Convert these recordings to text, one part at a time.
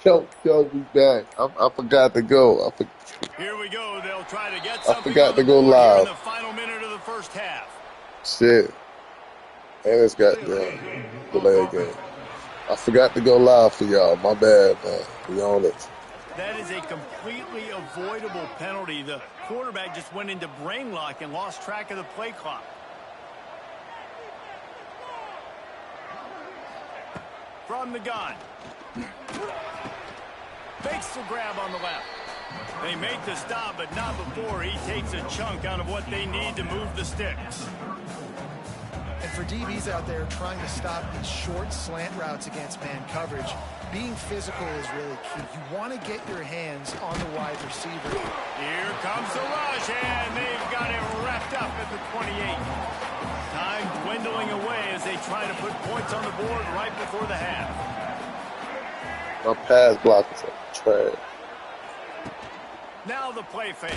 Yo, we back. I forgot to go. Here we go. They'll try to get I something forgot on the to go board here in live. the final minute of the first half. Shit. And it's got the delay again. I forgot to go live for y'all. My bad, man. We on it. That is a completely avoidable penalty. The quarterback just went into brain lock and lost track of the play clock. From the gun. Fakes the grab on the left. They make the stop, but not before he takes a chunk out of what they need to move the sticks. And for DBs out there trying to stop these short slant routes against man coverage, being physical is really key. You want to get your hands on the wide receiver. Here comes the rush, and they've got it wrapped up at the 28. Time dwindling away as they try to put points on the board right before the half. My pass blockers are trash. Now the play fake.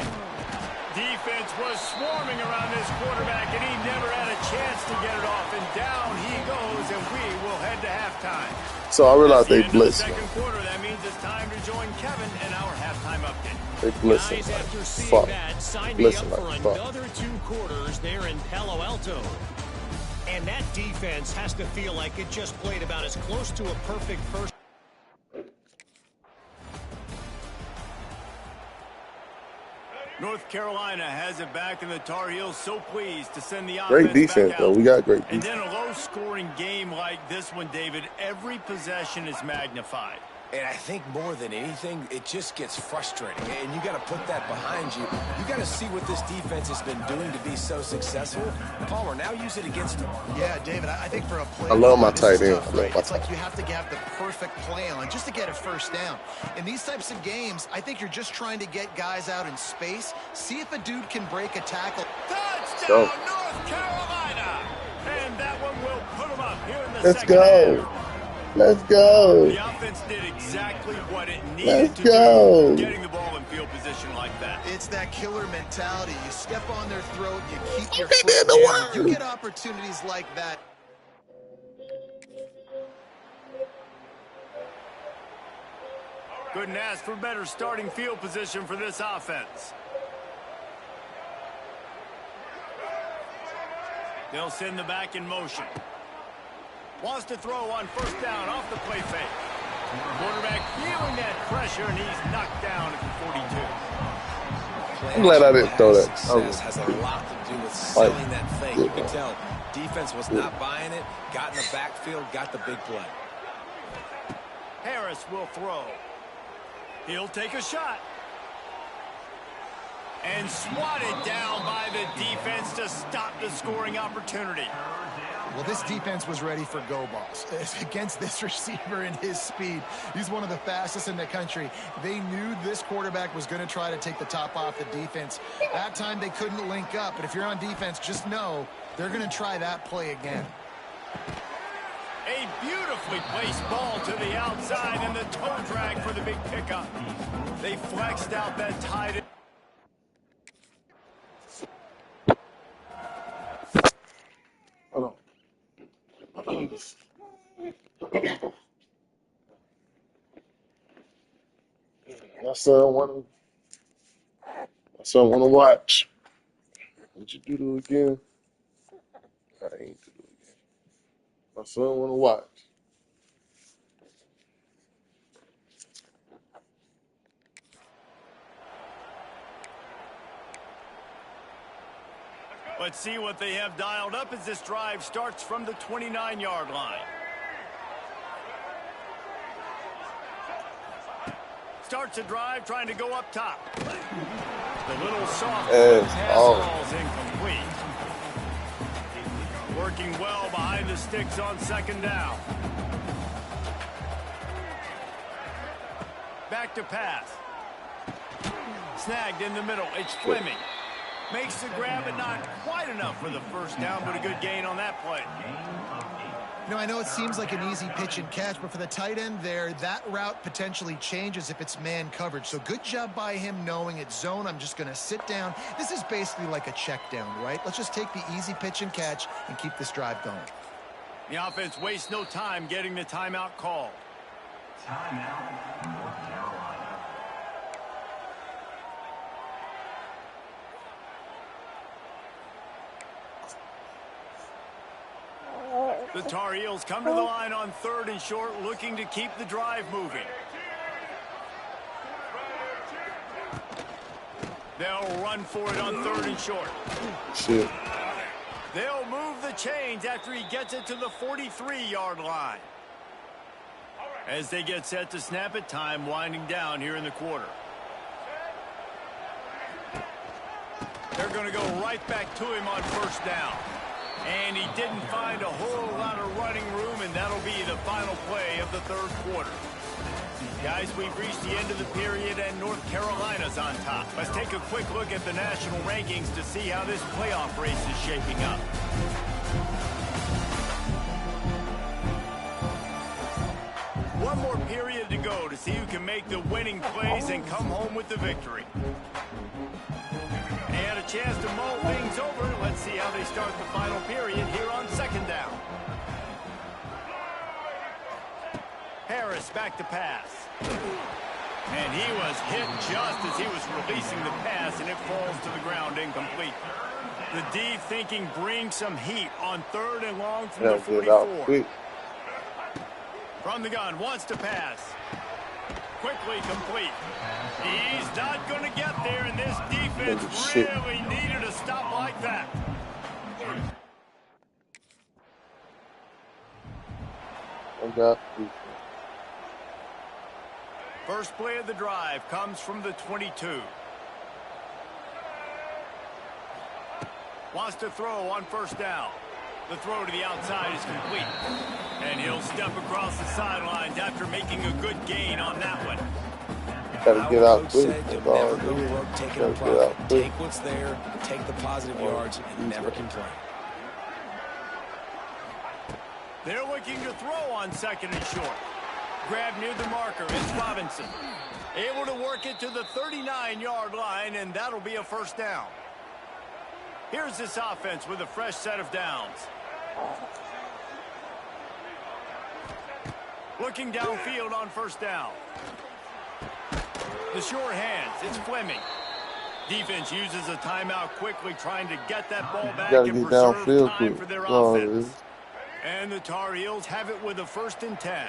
Defense was swarming around this quarterback, and he never had a chance to get it off. And down he goes, and we will head to halftime. So I realized they blitzed. blitzed. Second quarter, that means it's time to join Kevin and our halftime update. They blitzing Guys, after like seeing fuck. that, sign me up Blitzing for like fuck. another 2 quarters there in Palo Alto. And that defense has to feel like it just played about as close to a perfect first. North Carolina has it back, and the Tar Heels so pleased to send the offense Great defense, back though. out. We got great And defense. then a low-scoring game like this one, David, every possession is magnified. And I think more than anything, it just gets frustrating. And you got to put that behind you. You got to see what this defense has been doing to be so successful. Palmer, now use it against them. Yeah, David, I think for a play, I love my this tight is end. tough, I love right? my It's like you have to have the perfect play on just to get a first down. In these types of games, I think you're just trying to get guys out in space, see if a dude can break a tackle. Touchdown, Go. North Carolina! And that one will put them up here in the Let's second go. half. Let's go. The offense did exactly what it needed Let's to go. do, getting the ball in field position like that. It's that killer mentality. You step on their throat, you keep your Okay, foot man, don't down. You worry. get opportunities like that. Couldn't ask for better starting field position for this offense. They'll send the back in motion. Wants to throw on first down off the play fake. Quarterback feeling that pressure, and he's knocked down at the 42. I'm glad I didn't throw that. Success has a lot to do with selling that fake. You can tell defense was not buying it, got in the backfield, got the big play. Harris will throw. He'll take a shot. And swatted down by the defense to stop the scoring opportunity. Well, this defense was ready for go balls. Against this receiver and his speed, he's one of the fastest in the country. They knew this quarterback was going to try to take the top off the defense. That time they couldn't link up, but if you're on defense, just know they're going to try that play again. A beautifully placed ball to the outside, and the toe drag for the big pickup. They flexed out that tight end. Hold on. My son want to watch. What you do again? I ain't do it again. My son want to watch. Let's see what they have dialed up as this drive starts from the 29-yard line. Starts a drive trying to go up top. The little soft pass ball's incomplete. Working well behind the sticks on second down. Back to pass. Snagged in the middle. It's Fleming. Makes the grab, but not quite enough for the first down, but a good gain on that play. You know, I know it seems like an easy pitch and catch, but for the tight end there, that route potentially changes if it's man coverage. So good job by him knowing it's zone. I'm just going to sit down. This is basically like a check down, right? Let's just take the easy pitch and catch and keep this drive going. The offense wastes no time getting the timeout call. The Tar Heels come to the line on 3rd and short, looking to keep the drive moving. They'll run for it on 3rd and short. Shit. They'll move the chains after he gets it to the 43-yard line. As they get set to snap it, time winding down here in the quarter. They're going to go right back to him on 1st down. And he didn't find a whole lot of running room, and that'll be the final play of the 3rd quarter. Guys, we've reached the end of the period, and North Carolina's on top. Let's take a quick look at the national rankings to see how this playoff race is shaping up. One more period to go to see who can make the winning plays and come home with the victory. And a chance to mull things over. Let's see how they start the final period here on 2nd down. Harris back to pass. And he was hit just as he was releasing the pass, and it falls to the ground incomplete. The D thinking bring some heat on 3rd and long from the 44. From the gun, wants to pass. Quickly complete. He's not going to get there, and this defense really needed a stop like that. First play of the drive comes from the 22. Wants to throw on 1st down. The throw to the outside is complete. And he'll step across the sidelines after making a good gain on that one. Gotta get out quick. Never go broke taking a profit. Take what's there, take the positive yards, and never complain. They're looking to throw on 2nd and short. Grab near the marker is Robinson. Able to work it to the 39-yard line, and that'll be a 1st down. Here's this offense with a fresh set of downs. Looking downfield on 1st down. The sure hands, it's Fleming. Defense uses a timeout quickly, trying to get that ball back and preserve time for their offense. And the Tar Heels have it with a 1st and 10.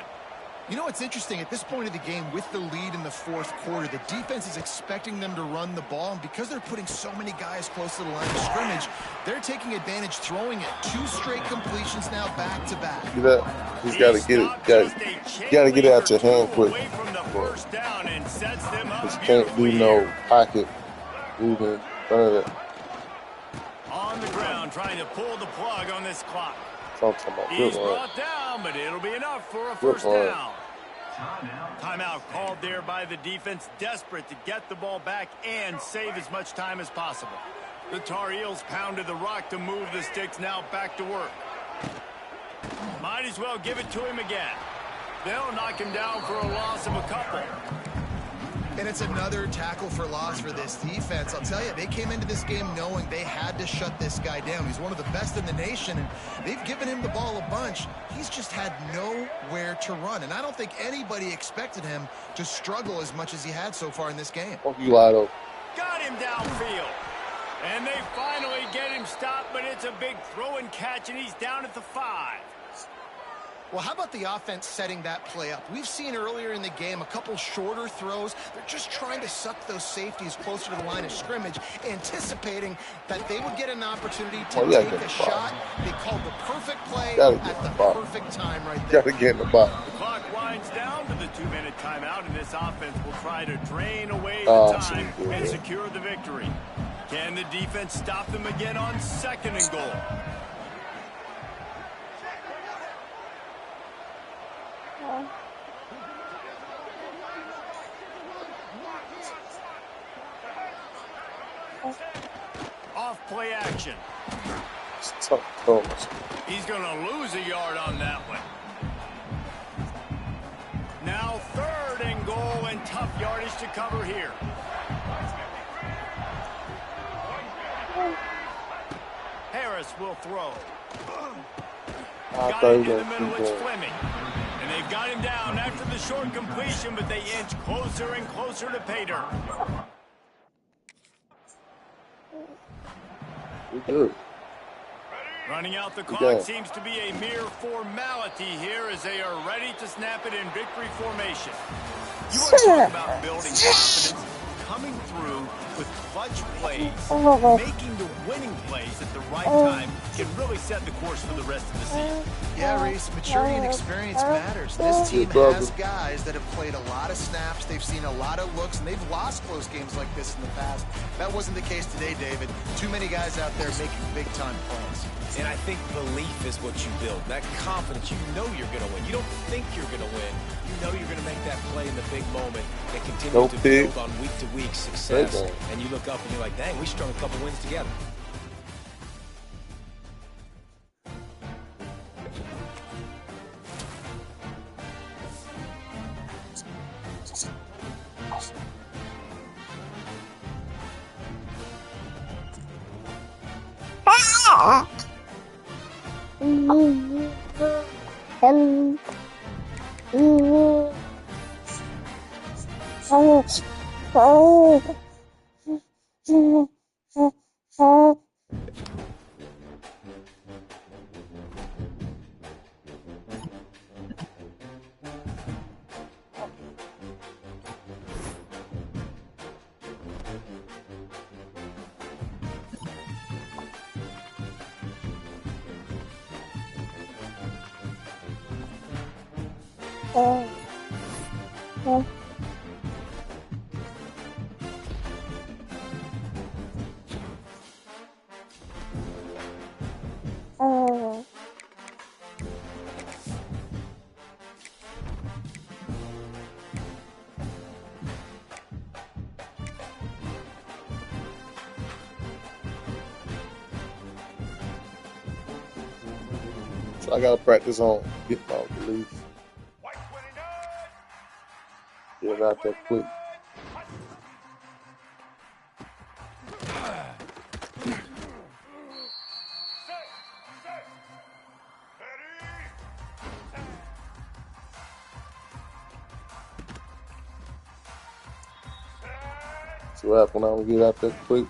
You know what's interesting? At this point of the game, with the lead in the 4th quarter, the defense is expecting them to run the ball. And because they're putting so many guys close to the line of scrimmage, they're taking advantage, throwing it. 2 straight completions now back-to-back. See that? He's got to get it. Got to get it out your hand quick. Just can't do no pocket moving in front of it. On the ground, trying to pull the plug on this clock. He's brought down, but it'll be enough for a 1st down. Timeout called there by the defense, desperate to get the ball back and save as much time as possible. The Tar Heels pounded the rock to move the sticks, now back to work. Might as well give it to him again. They'll knock him down for a loss of a couple. And it's another tackle for loss for this defense. I'll tell you, they came into this game knowing they had to shut this guy down. He's one of the best in the nation, and they've given him the ball a bunch. He's just had nowhere to run, and I don't think anybody expected him to struggle as much as he had so far in this game. Fuck you, Lotto. Got him downfield. And they finally get him stopped, but it's a big throw and catch, and he's down at the 5. Well, how about the offense setting that play up? We've seen earlier in the game a couple shorter throws. They're just trying to suck those safeties closer to the line of scrimmage, anticipating that they would get an opportunity to take a shot. They called the perfect play at the perfect time right there. Got to get in the box. The clock winds down to the 2-minute timeout, and this offense will try to drain away the time and secure the victory. Can the defense stop them again on 2nd and goal? Off play action. He's going to lose a yard on that one. Now 3rd and goal, and tough yardage to cover here. Harris will throw. Got it in the middle, it's Fleming. And They've got him down after the short completion, but they inch closer and closer to pay dirt. Good. Running out the clock seems to be a mere formality here as they are ready to snap it in victory formation. You want to talk about building confidence, coming through with clutch plays, making the winning plays at the right time can really set the course for the rest of the season. Yeah, Reese, maturity and experience matters. This team has guys that have played a lot of snaps, they've seen a lot of looks, and they've lost close games like this in the past. That wasn't the case today, David. Too many guys out there making big-time plays. And I think belief is what you build. That confidence, you know you're going to win. You don't think you're going to win. You know you're going to make that play in the big moment that continues to build on week-to-week success. And you look up and you're like, dang, we strung a couple wins together. So I gotta practice on getting off the leash. Get it out there quick. See what happens when I don't get out there quick.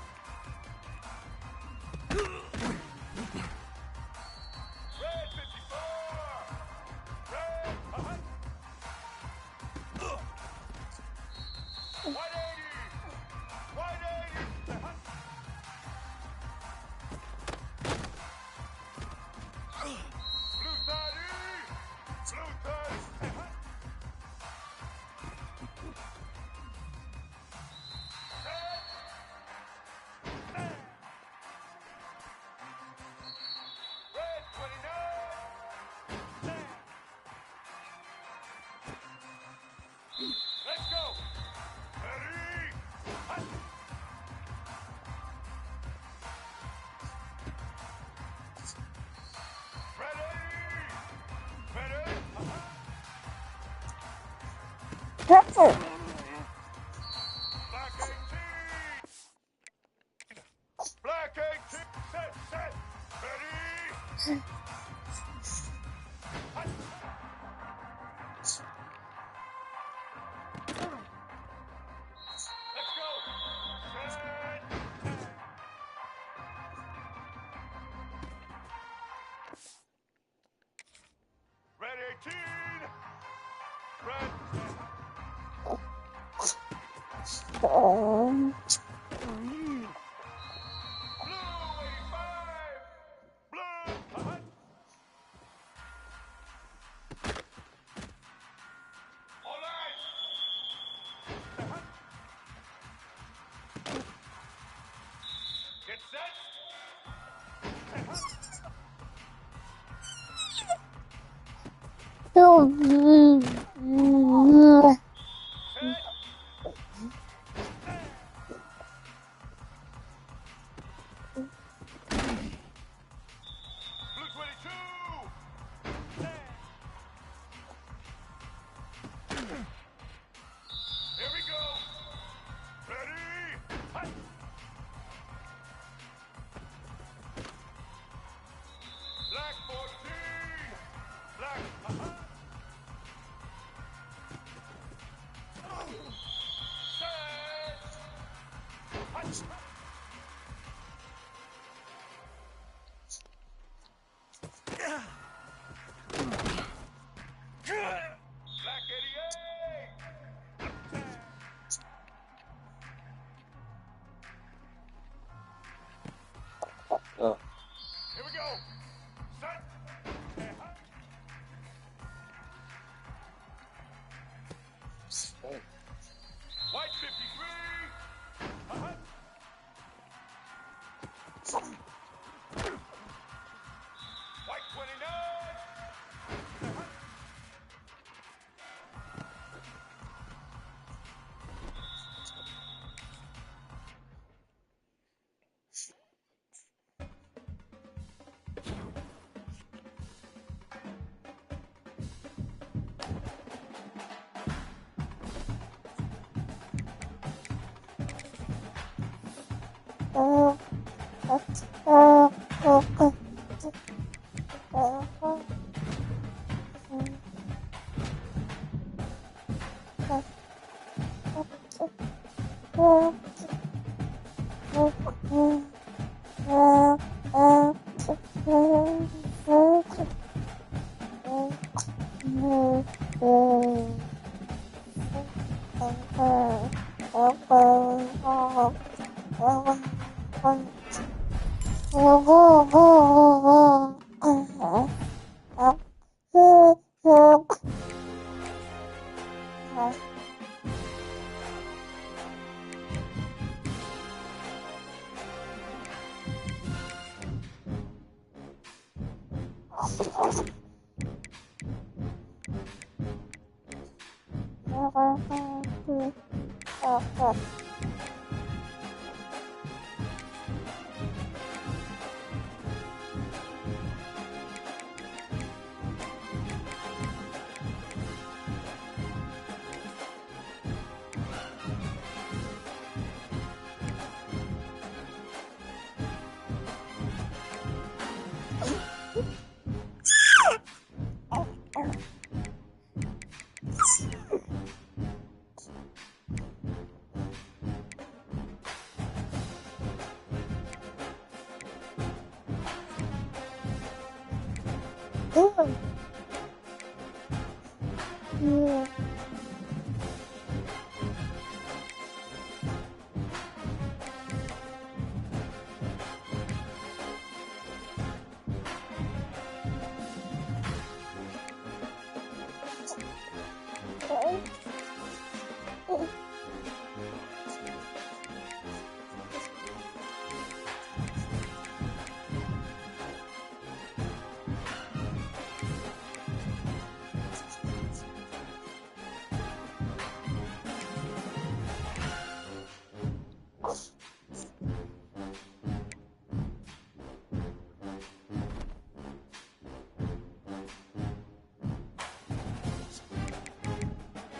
Here we go. Set. White 53. White 29.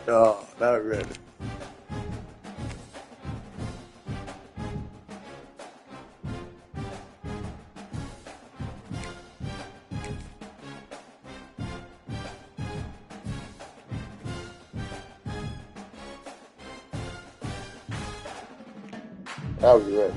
Oh, not ready. I'll be ready.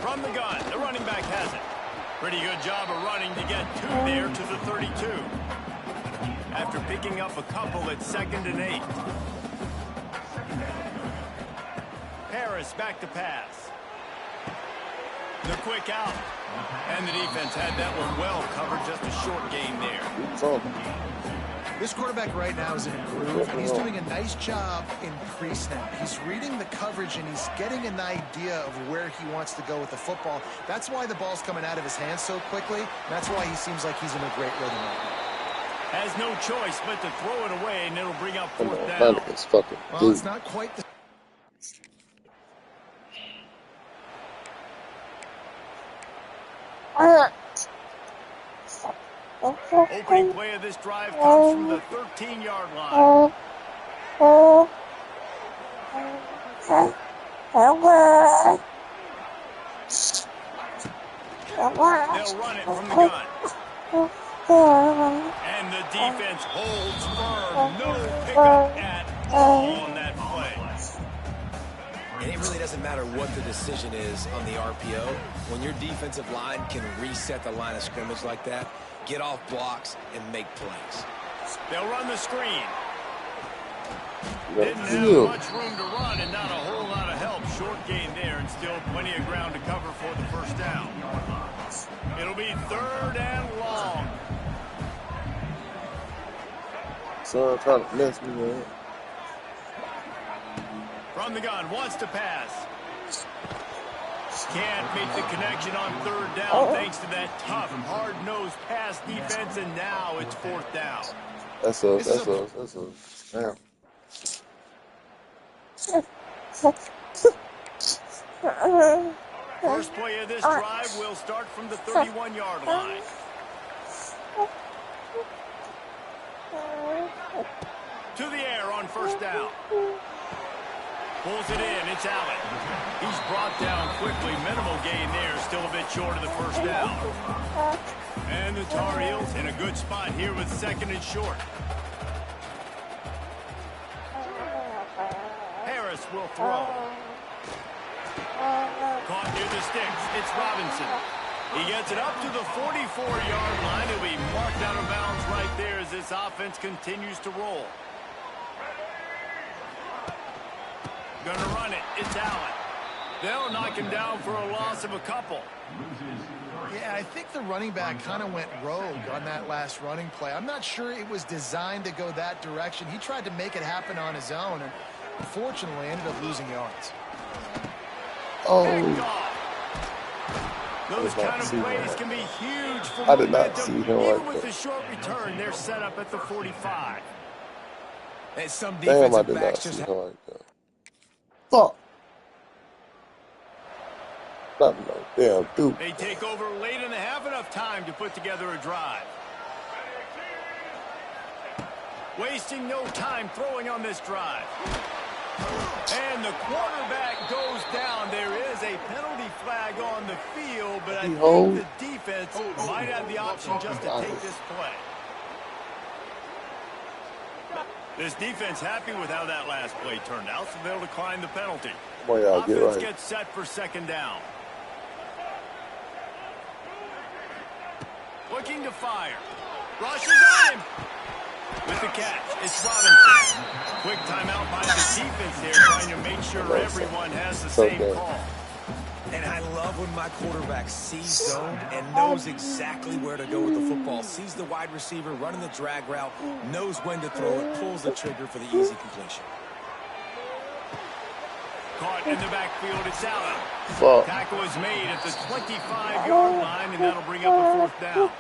From the gun, the running back has it. Pretty good job of running to get two there to the 32. After picking up a couple at 2nd and 8. Harris back to pass. The quick out. And the defense had that one well covered. Just a short gain there. This quarterback right now is in a groove, and he's doing a nice job in pre-snap. He's reading the coverage, and he's getting an idea of where he wants to go with the football. That's why the ball's coming out of his hands so quickly. That's why he seems like he's in a great rhythm right now. Has no choice but to throw it away, and it'll bring up fourth down. Well, it's not quite the... Opening play of this drive comes from the 13-yard line. They'll run it from the gun. And the defense holds firm. No pickup at all on that play. And it really doesn't matter what the decision is on the RPO. When your defensive line can reset the line of scrimmage like that, get off blocks and make plays. They'll run the screen. Didn't have much room to run and not a whole lot of help. Short gain there and still plenty of ground to cover for the first down. It'll be third and long. So I'm trying to mess me up. From the gun, wants to pass. Can't make the connection on third down thanks to that tough, hard-nosed pass defense, and now it's fourth down. That's a damn. First play of this drive will start from the 31-yard line. To the air on first down. Pulls it in. It's Allen. He's brought down quickly. Minimal gain there. Still a bit short of the first down. And the Tar Heels in a good spot here with second and short. Harris will throw. Caught near the sticks. It's Robinson. He gets it up to the 44-yard line. He'll be marked out of bounds right there as this offense continues to roll. Gonna run it. It's Allen. They'll knock him down for a loss of a couple. Yeah, I think the running back kind of went rogue on that last running play. I'm not sure it was designed to go that direction. He tried to make it happen on his own, and unfortunately ended up losing yards. Those kind of plays can be huge for momentum. I did not see him Even like with that. the short return, they're set up at the 45. And some Damn, I defensive did not backs see just him like that. Fuck. Not no damn dude. They take over late in the half, enough time to put together a drive. Wasting no time throwing on this drive. And the quarterback goes down. There is a penalty flag on the field, but I think the defense might have the option just to take this play. This defense happy with how that last play turned out, so they'll decline the penalty. Boy, y'all get Offense right. gets set for second down. Looking to fire. Rushes on him. With the catch, it's Robinson. Quick timeout by the defense there, trying to make sure everyone has the same call. And I love when my quarterback sees zone and knows exactly where to go with the football. Sees the wide receiver running the drag route, knows when to throw it, pulls the trigger for the easy completion. Caught in the backfield, it's Allen. Fuck. Tackle is made at the 25-yard line, and that'll bring up a fourth down.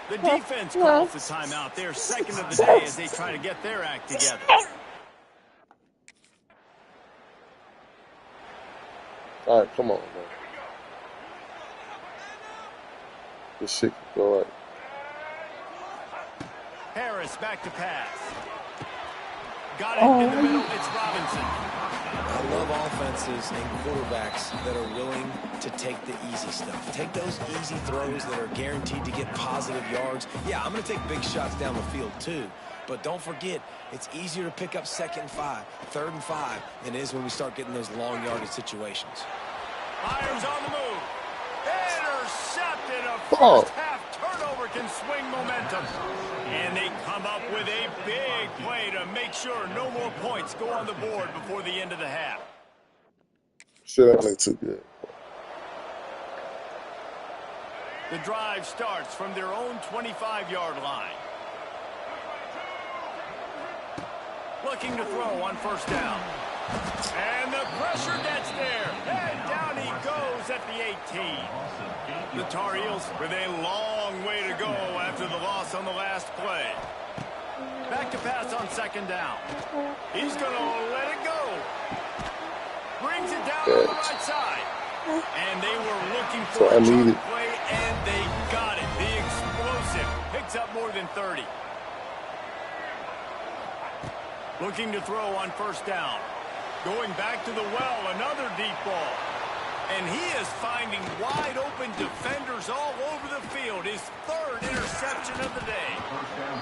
The defense calls the timeout. They're second of the day as they try to get their act together. All right, come on, man. This shit can go right. Harris back to pass. Got it in the middle. It's Robinson. I love offenses and quarterbacks that are willing to take the easy stuff. Take those easy throws that are guaranteed to get positive yards. Yeah, I'm going to take big shots down the field too. But don't forget, it's easier to pick up second and 5, third and 5 than it is when we start getting those long yardage situations. Myers on the move. Intercepted. A first half turnover can swing momentum. And they come up with a big play to make sure no more points go on the board before the end of the half. Shit ain't too good. The drive starts from their own 25-yard line. Looking to throw on first down. And the pressure gets there. And down he goes at the 18. The Tar Heels with a long way to go after the loss on the last play. Back to pass on second down. He's going to let it go. Brings it down on the right side. And they were looking for a chunk play, and they got it. The explosive picks up more than 30. Looking to throw on first down. Going back to the well, another deep ball. And he is finding wide open defenders all over the field. His third interception of the day.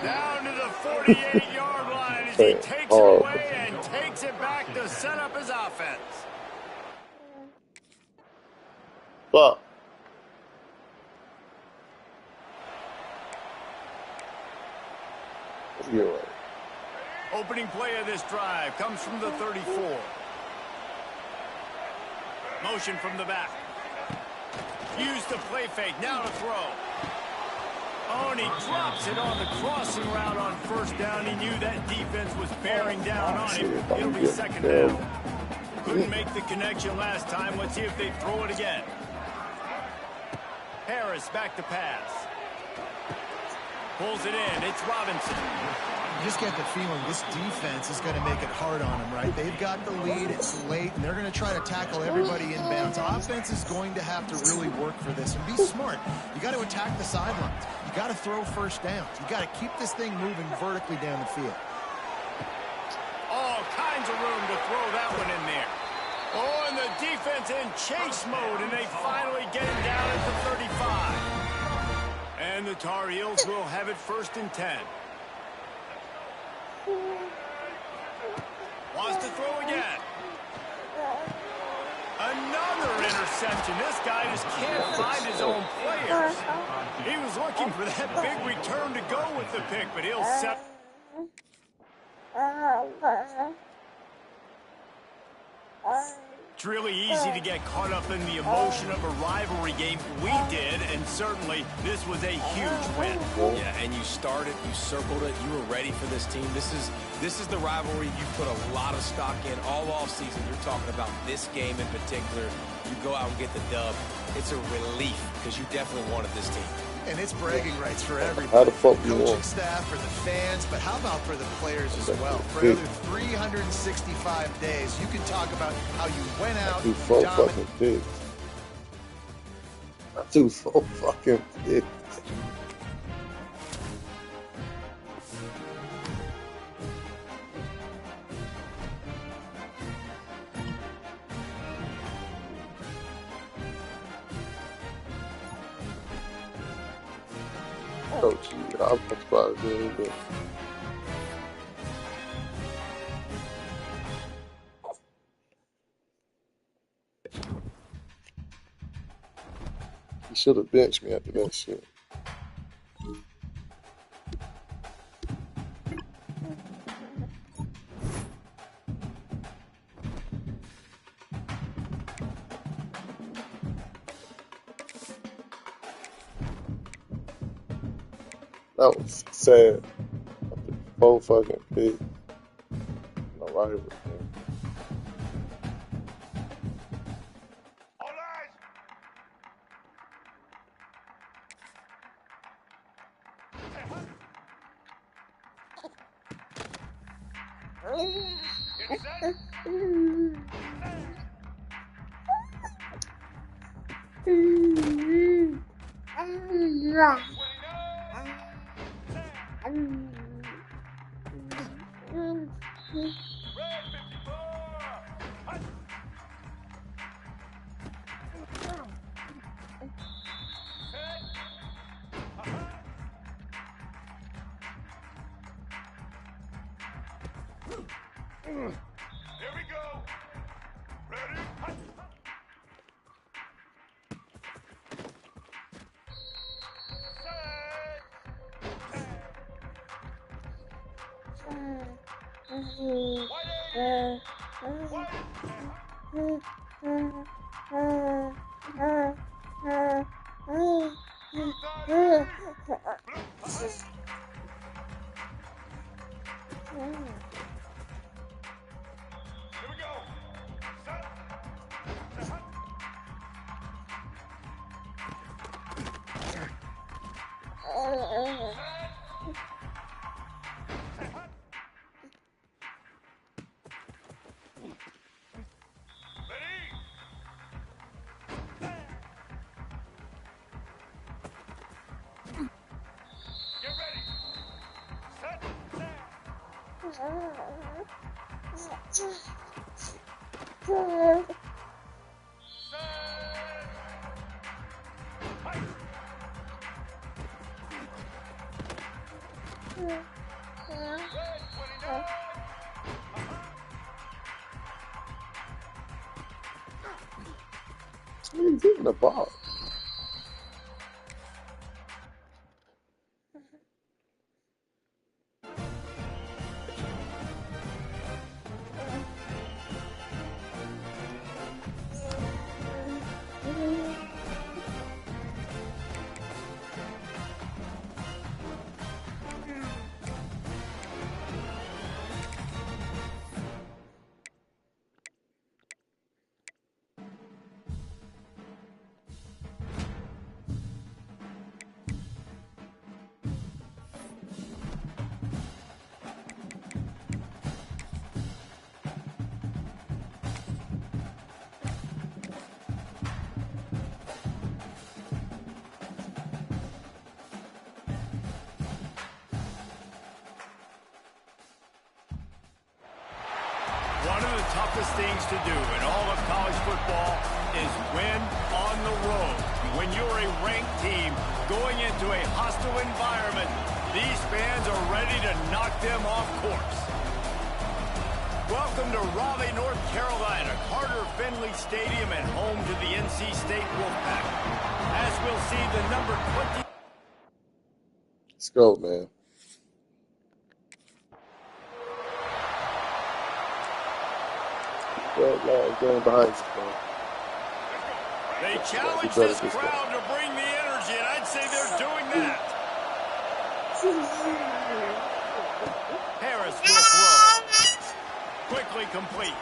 Down to the 48-yard line as he takes it away and takes it back to set up his offense. Fuck. Let's get right. Opening play of this drive comes from the 34. Motion from the back. Use the play fake. Now to throw. Oh, and he drops it on the crossing route on first down. He knew that defense was bearing down on him. It'll be second down. Couldn't make the connection last time. Let's see if they throw it again. Harris back to pass. Pulls it in. It's Robinson. You just get the feeling this defense is going to make it hard on them, right? They've got the lead. It's late, and they're going to try to tackle everybody inbounds. Offense is going to have to really work for this and be smart. You got to attack the sidelines. You got to throw first downs. You got to keep this thing moving vertically down the field. All kinds of room to throw that one in there. Oh, and the defense in chase mode, and they finally get him down at the 35. And the Tar Heels will have it first and 10. Wants to throw again. Another interception. This guy just can't find his own players. He was looking for that big return to go with the pick, but he'll set. It's really easy to get caught up in the emotion of a rivalry game. We did, and certainly this was a huge win. Yeah, and you started, you circled it, you were ready for this team. This is the rivalry you put a lot of stock in all offseason. You're talking about this game in particular. You go out and get the dub. It's a relief because you definitely wanted this team. And it's bragging rights for everybody. How the fuck the coaching staff, for the fans, but how about for the players as well? For another 365 days, you can talk about how you went out. Too fucking big. Too fucking big. Oh, gee, I'm surprised really good. He should have benched me after that shit. That was sad. Four fucking pigs. No rival, man. Here we go. Ready? Here we go. Set. Ready? Get ready. Set. He's even the ball. One of the toughest things to do in all of college football is win on the road. When you're a ranked team going into a hostile environment, these fans are ready to knock them off course. Welcome to Raleigh, North Carolina, Carter Finley Stadium and home to the NC State Wolfpack. As we'll see the number 20. Let's go, man. Going behind you, bro. They challenge this crowd to bring the energy, and I'd say they're doing that. Harris will throw. Quickly complete.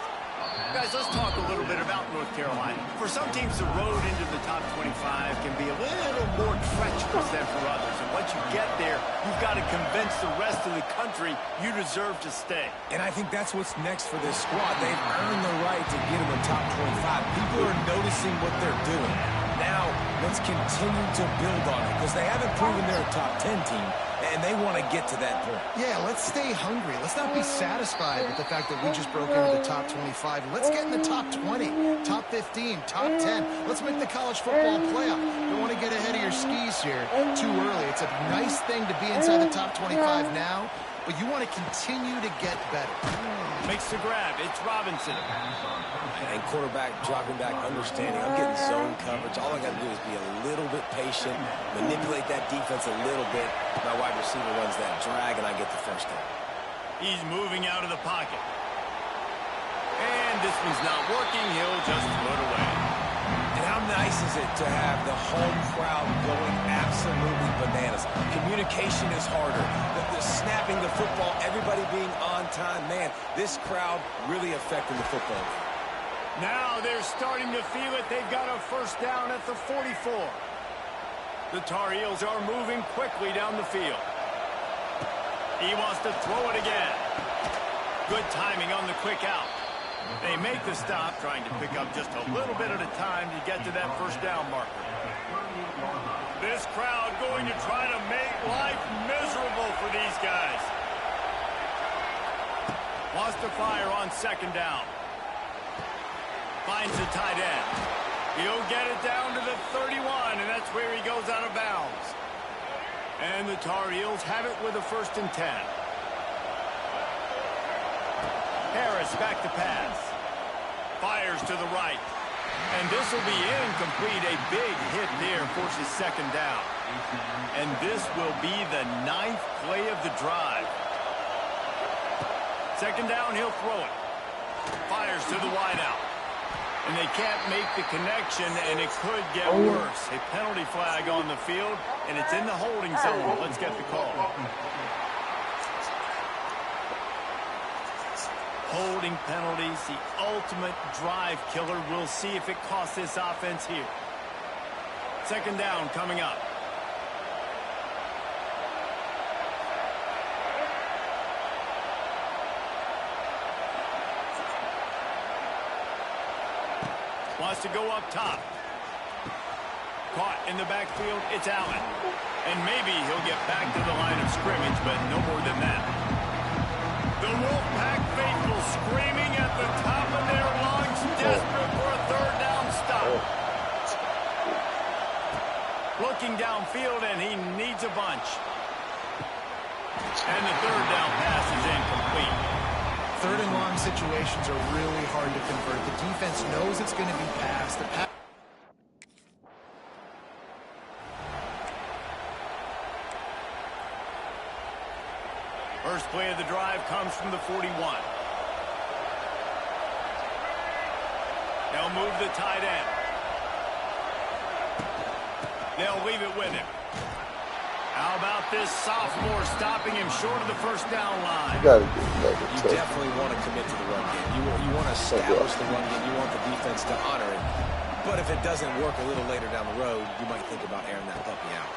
Guys, let's talk a little bit about North Carolina. For some teams, the road into the top 25 can be a little more treacherous than for others. And once you get there, you've got to convince the rest of the country you deserve to stay. And I think that's what's next for this squad. They've earned the right to get in the top 25. People are noticing what they're doing. Now, let's continue to build on it because they haven't proven they're a top 10 team, and they want to get to that point. Yeah, let's stay hungry. Let's not be satisfied with the fact that we just broke into the top 25. Let's get in the top 20, top 15, top 10. Let's make the college football playoff. Don't want to get ahead of your skis here too early. It's a nice thing to be inside the top 25 now, but you want to continue to get better. Makes the grab. It's Robinson. And quarterback dropping back, understanding. I'm getting zone coverage. All I got to do is be a little bit patient, manipulate that defense a little bit. My wide receiver runs that drag, and I get the first down. He's moving out of the pocket. And this one's not working. He'll just throw it away. And how nice is it to have the home crowd going absolutely bananas? Communication is harder. The snapping the football, everybody being on time. Man, this crowd really affecting the football game. Now they're starting to feel it. They've got a first down at the 44. The Tar Heels are moving quickly down the field. He wants to throw it again. Good timing on the quick out. They make the stop, trying to pick up just a little bit at a time to get to that first down marker. This crowd going to try to make life miserable for these guys. Wants to fire on second down. Finds the tight end. He'll get it down to the 31, and that's where he goes out of bounds. And the Tar Heels have it with a 1st and 10. Harris back to pass. Fires to the right. And this will be incomplete. A big hit there forces second down. And this will be the 9th play of the drive. Second down, he'll throw it. Fires to the wideout. And they can't make the connection, and it could get worse. A penalty flag on the field, and it's in the holding zone. Let's get the call. Holding penalties, the ultimate drive killer. We'll see if it costs this offense here. Second down coming up. Wants to go up top. Caught in the backfield, it's Allen. And maybe he'll get back to the line of scrimmage, but no more than that. The Wolfpack faithful screaming at the top of their lungs, desperate for a third down stop. Looking downfield, and he needs a bunch. And the third down pass is incomplete. Third and long situations are really hard to convert. The defense knows it's going to be passed. First play of the drive comes from the 41. They'll move the tight end. They'll leave it with him. How about this sophomore stopping him short of the first down line? You definitely want to commit to the run game. You want to establish the run game. You want the defense to honor it. But if it doesn't work a little later down the road, you might think about airing that puppy out.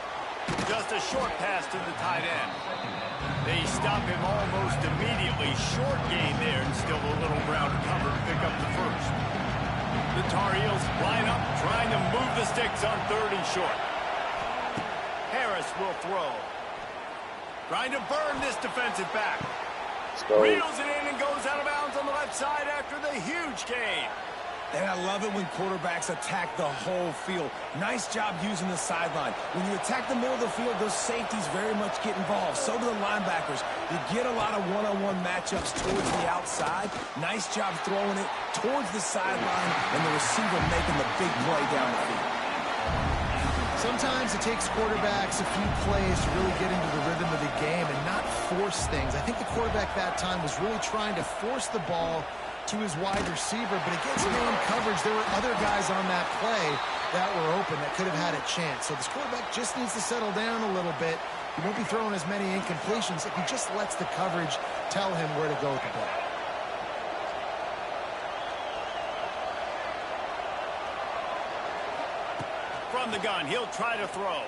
Just a short pass to the tight end. They stop him almost immediately. Short gain there, and still a little ground to cover to pick up the first. The Tar Heels line up, trying to move the sticks on third and short. Harris will throw. Trying to burn this defensive back. Reels it in and goes out of bounds on the left side after the huge gain. And I love it when quarterbacks attack the whole field. Nice job using the sideline. When you attack the middle of the field, those safeties very much get involved. So do the linebackers. You get a lot of one-on-one matchups towards the outside. Nice job throwing it towards the sideline, and the receiver making the big play down the field. Sometimes it takes quarterbacks a few plays to really get into the rhythm of the game and not force things. I think the quarterback that time was really trying to force the ball to his wide receiver, but against man coverage, there were other guys on that play that were open that could have had a chance. So this quarterback just needs to settle down a little bit. He won't be throwing as many incompletions if he just lets the coverage tell him where to go with the ball. From the gun, he'll try to throw.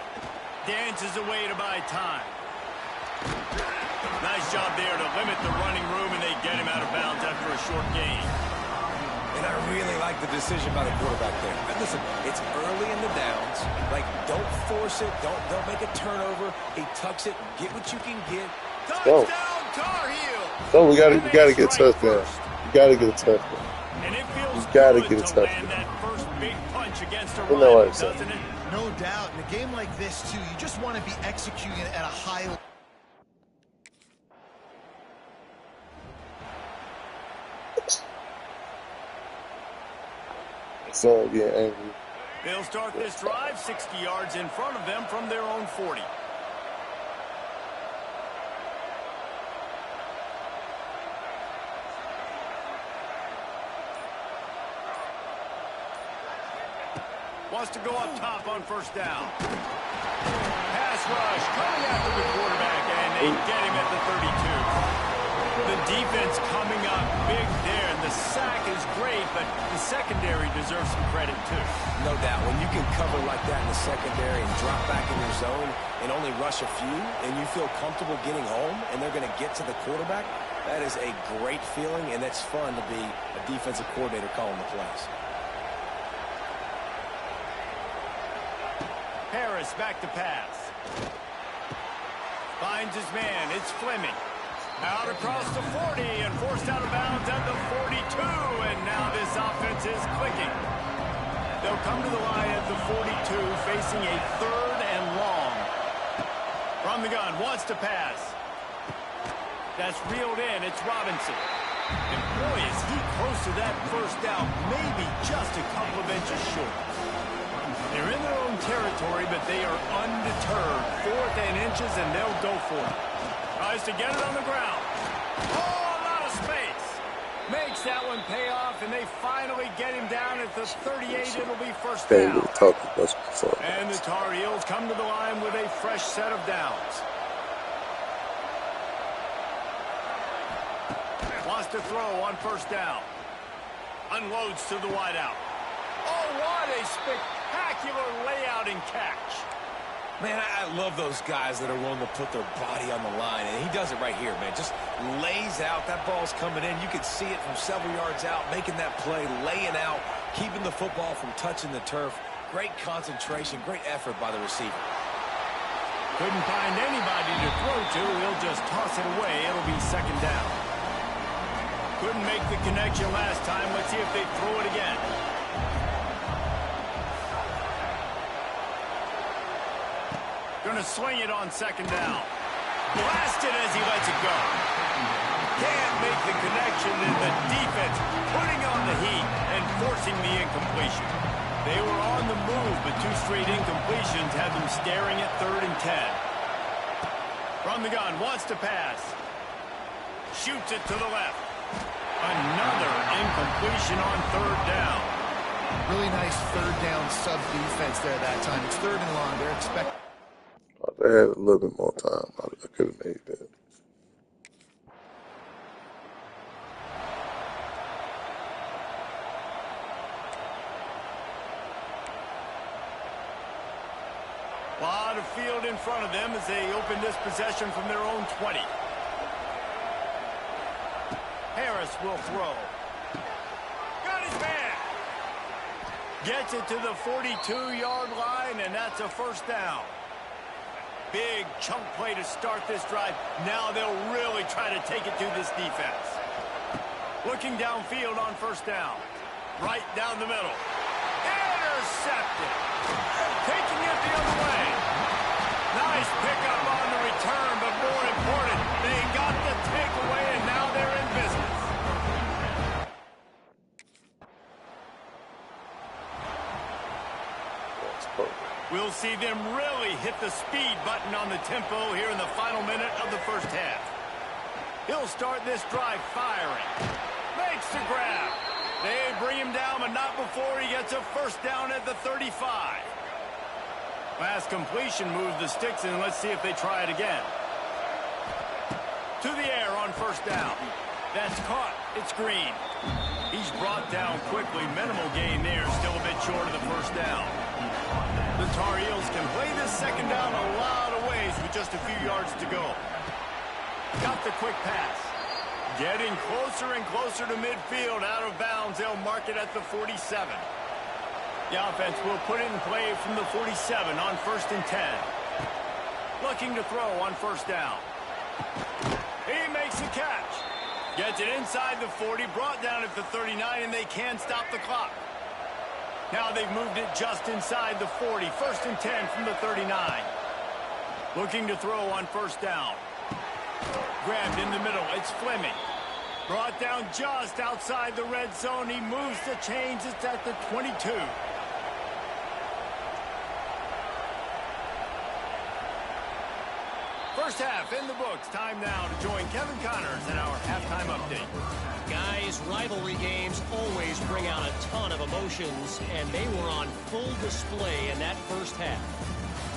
Dances away to buy time. Nice job there to limit the running room, and they get him out of bounds after a short gain. And I really like the decision by the quarterback there. But listen, it's early in the downs. Like, don't force it. Don't make a turnover. He tucks it. Get what you can get. Touchdown, Tar Heels. So we gotta get a touchdown. You gotta get a touchdown. And it feels gotta good get a to touchdown. land that first big punch against a You know what rival, I'm saying. doesn't it? No doubt. In a game like this, too, you just want to be executing at a high level. So getting angry. They'll start this drive 60 yards in front of them from their own 40. Wants to go up top on first down. Pass rush coming after the quarterback, and they get him at the 32. The defense coming up big there, and the sack is great, but the secondary deserves some credit too. No doubt. When you can cover like that in the secondary and drop back in your zone and only rush a few, and you feel comfortable getting home, and they're going to get to the quarterback, that is a great feeling, and it's fun to be a defensive coordinator calling the plays. Harris back to pass. Finds his man. It's Fleming. Out across the 40 and forced out of bounds at the 42. And now this offense is clicking. They'll come to the line at the 42, facing a third and long. From the gun, wants to pass. That's reeled in. It's Robinson. And boy, is he close to that first down. Maybe just a couple of inches short. They're in their own territory, but they are undeterred. Fourth and inches, and they'll go for it. Tries to get it on the ground. Oh, a lot of space. Makes that one pay off, and they finally get him down at the 38. It'll be first Can't down. really talk much before. And the Tar Heels come to the line with a fresh set of downs. Wants to throw on first down. Unloads to the wideout. Oh, what a spectacular layout and catch. Man, I love those guys that are willing to put their body on the line, and he does it right here, man. Just lays out. That ball's coming in. You can see it from several yards out, making that play, laying out, keeping the football from touching the turf. Great concentration, great effort by the receiver. Couldn't find anybody to throw to. He'll just toss it away. It'll be second down. Couldn't make the connection last time. Let's see if they throw it again. Gonna swing it on second down. Blasted as he lets it go. Can't make the connection, and the defense putting on the heat and forcing the incompletion. They were on the move, but two straight incompletions had them staring at 3rd and 10. From the gun, wants to pass. Shoots it to the left. Another incompletion on 3rd down. Really nice 3rd down sub defense there that time. It's 3rd and long. They're expecting. If I had a little bit more time, I could have made that. A lot of field in front of them as they open this possession from their own 20. Harris will throw. Got his man. Gets it to the 42-yard line, and that's a first down. Big chunk play to start this drive. Now they'll really try to take it to this defense. Looking downfield on first down. Right down the middle. Intercepted. Taking it the other way. Nice pickup on the return, but more important, they got the takeaway, and now they're in business. We'll see them really hit the speed button on the tempo here in the final minute of the first half. He'll start this drive firing. Makes the grab. They bring him down, but not before he gets a first down at the 35. Last completion moved the sticks, and let's see if they try it again. To the air on first down. That's caught. It's Green. He's brought down quickly. Minimal gain there. Still a bit short of the first down. The Tar Heels can play this second down a lot of ways with just a few yards to go. Got the quick pass. Getting closer and closer to midfield. Out of bounds. They'll mark it at the 47. The offense will put it in play from the 47 on 1st and 10. Looking to throw on first down. He makes a catch. Gets it inside the 40. Brought down at the 39, and they can stop the clock. Now they've moved it just inside the 40. 1st and 10 from the 39. Looking to throw on first down. Grabbed in the middle. It's Fleming. Brought down just outside the red zone. He moves the chains. It's at the 22. First half in the books. Time now to join Kevin Connors in our halftime update. Guys, rivalry games always bring out a ton of emotions, and they were on full display in that first half.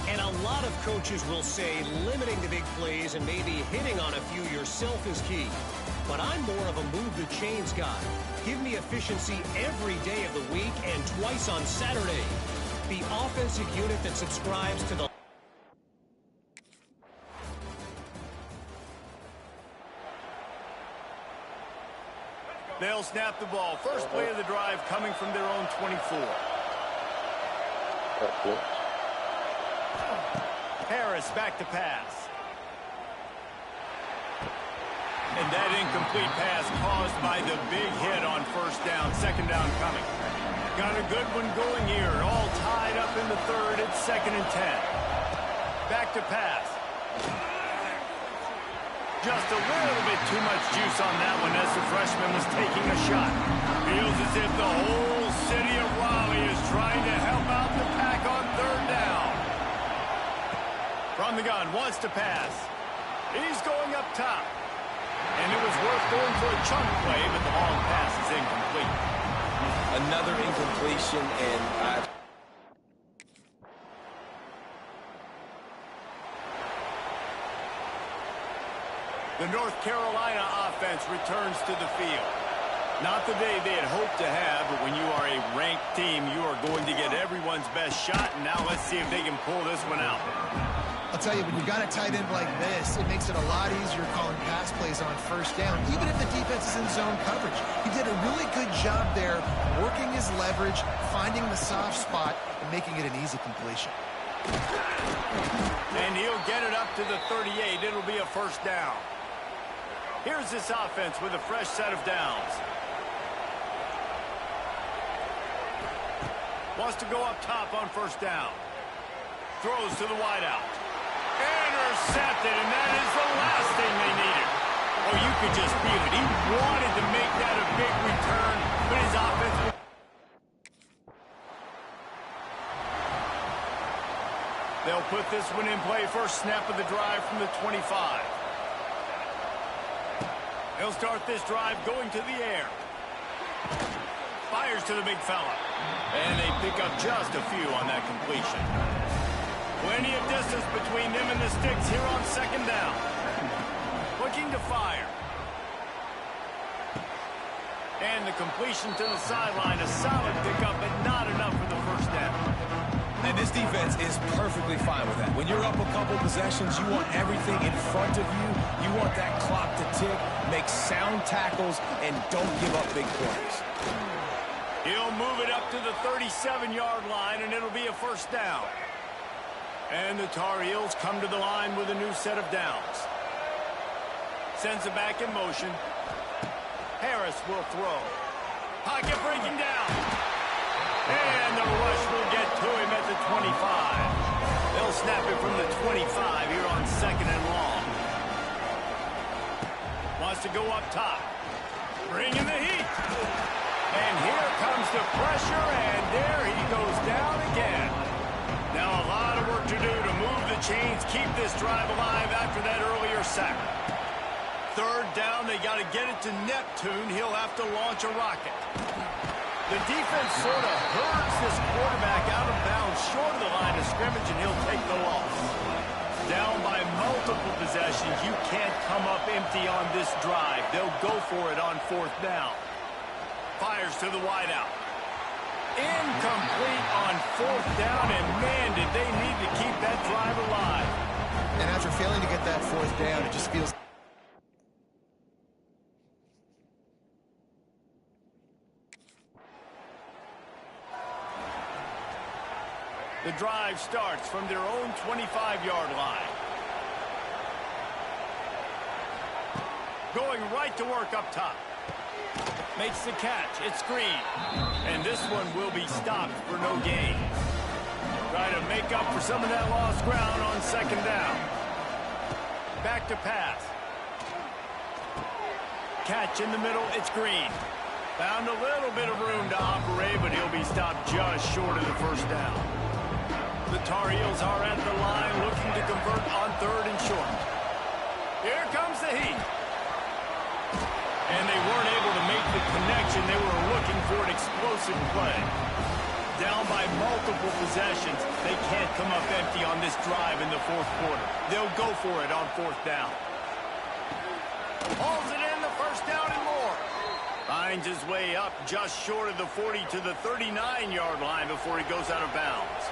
And a lot of coaches will say limiting the big plays and maybe hitting on a few yourself is key. But I'm more of a move the chains guy. Give me efficiency every day of the week and twice on Saturday. The offensive unit that subscribes to the They'll snap the ball. First play of the drive coming from their own 24. Harris back to pass. And that incomplete pass caused by the big hit on first down. Second down coming. Got a good one going here. All tied up in the third. It's 2nd and 10. Back to pass. Just a little bit too much juice on that one as the freshman was taking a shot. Feels as if the whole city of Raleigh is trying to help out the pack on third down. From the gun, wants to pass. He's going up top. And it was worth going for a chunk play, but the long pass is incomplete. Another incompletion, and the North Carolina offense returns to the field. Not the day they had hoped to have, but when you are a ranked team, you are going to get everyone's best shot, and now let's see if they can pull this one out. I'll tell you, when you've got a tight end like this, it makes it a lot easier calling pass plays on first down, even if the defense is in zone coverage. He did a really good job there, working his leverage, finding the soft spot, and making it an easy completion. And he'll get it up to the 38. It'll be a first down. Here's this offense with a fresh set of downs. Wants to go up top on first down. Throws to the wideout. Intercepted, and that is the last thing they needed. Oh, you could just feel it. He wanted to make that a big return, but his offense... They'll put this one in play. First snap of the drive from the 25. He'll start this drive going to the air. Fires to the big fella. And they pick up just a few on that completion. Plenty of distance between them and the sticks here on second down. Looking to fire. And the completion to the sideline. A solid pickup, but not enough for the first down. And this defense is perfectly fine with that. When you're up a couple possessions, you want everything in front of you. You want that clock to tick, make sound tackles, and don't give up big plays. He'll move it up to the 37-yard line, and it'll be a first down. And the Tar Heels come to the line with a new set of downs. Sends it back in motion. Harris will throw. Pocket breaking down. And the rush will get to him at the 25. They'll snap it from the 25 here on second and long. Wants to go up top. Bring in the heat. And here comes the pressure, and there he goes down again. Now a lot of work to do to move the chains, keep this drive alive after that earlier sack. Third down, they got to get it to Neptune. He'll have to launch a rocket. The defense sort of hurts this quarterback out of bounds short of the line of scrimmage, and he'll take the loss. Down by multiple possessions, you can't come up empty on this drive. They'll go for it on fourth down. Fires to the wideout. Incomplete on fourth down, and man, did they need to keep that drive alive. And after failing to get that fourth down, it just feels... The drive starts from their own 25-yard line. Going right to work up top. Makes the catch. It's screen. And this one will be stopped for no gain. Try to make up for some of that lost ground on second down. Back to pass. Catch in the middle. It's Green. Found a little bit of room to operate, but he'll be stopped just short of the first down. The Tar Heels are at the line looking to convert on third and short. Here comes the heat. And they weren't able to make the connection. They were looking for an explosive play. Down by multiple possessions. They can't come up empty on this drive in the fourth quarter. They'll go for it on fourth down. Hauls it in, the first down and more. Finds his way up just short of the 40 to the 39-yard line before he goes out of bounds.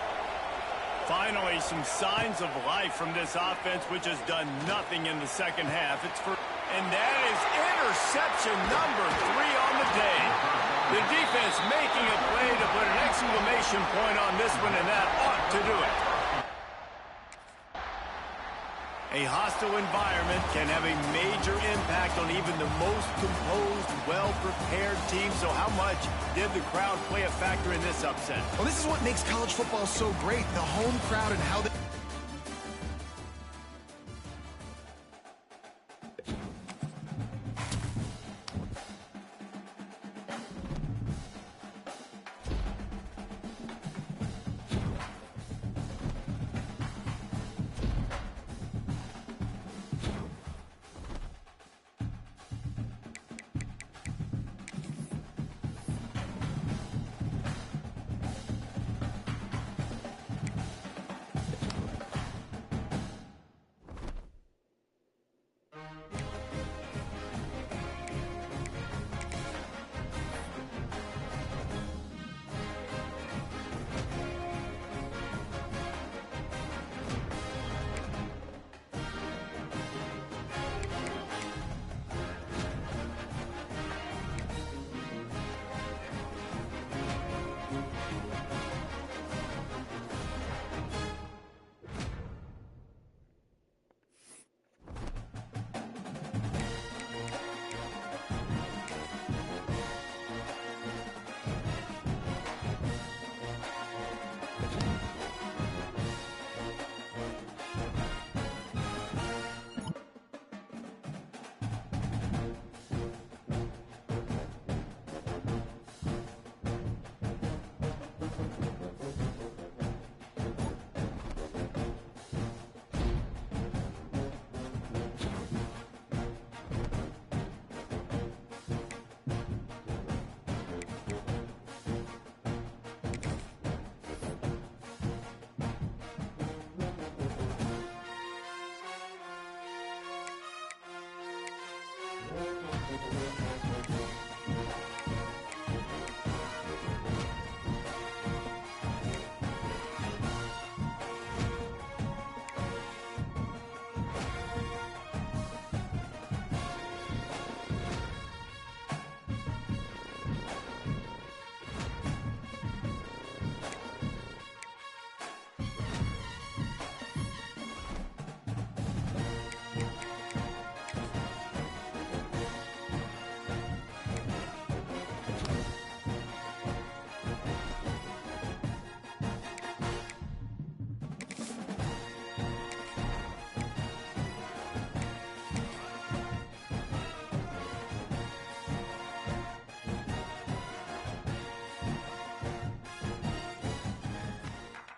Finally, some signs of life from this offense, which has done nothing in the second half. And that is interception number 3 on the day. The defense making a play to put an exclamation point on this one, and that ought to do it. A hostile environment can have a major impact on even the most composed, well-prepared team. So how much did the crowd play a factor in this upset? Well, this is what makes college football so great, the home crowd and how they...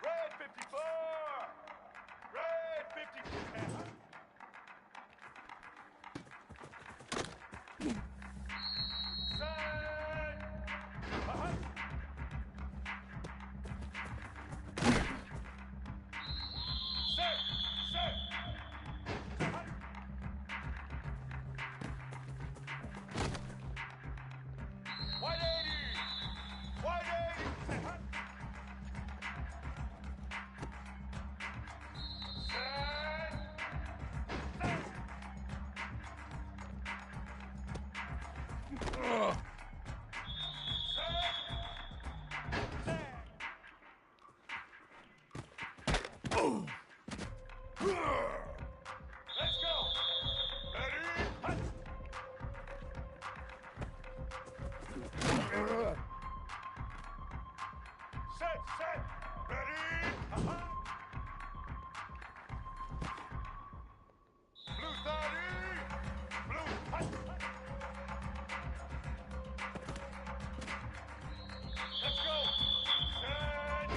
Red 54! Red 54! Set! Uh-huh. Set! Set! Uh-huh. White 80! White 80! Uh-huh. Set! Let's go! Ready? Hut! Set! Set! Ready? Uh-huh. Blue 30! Blue! Hut! Let's go! Set!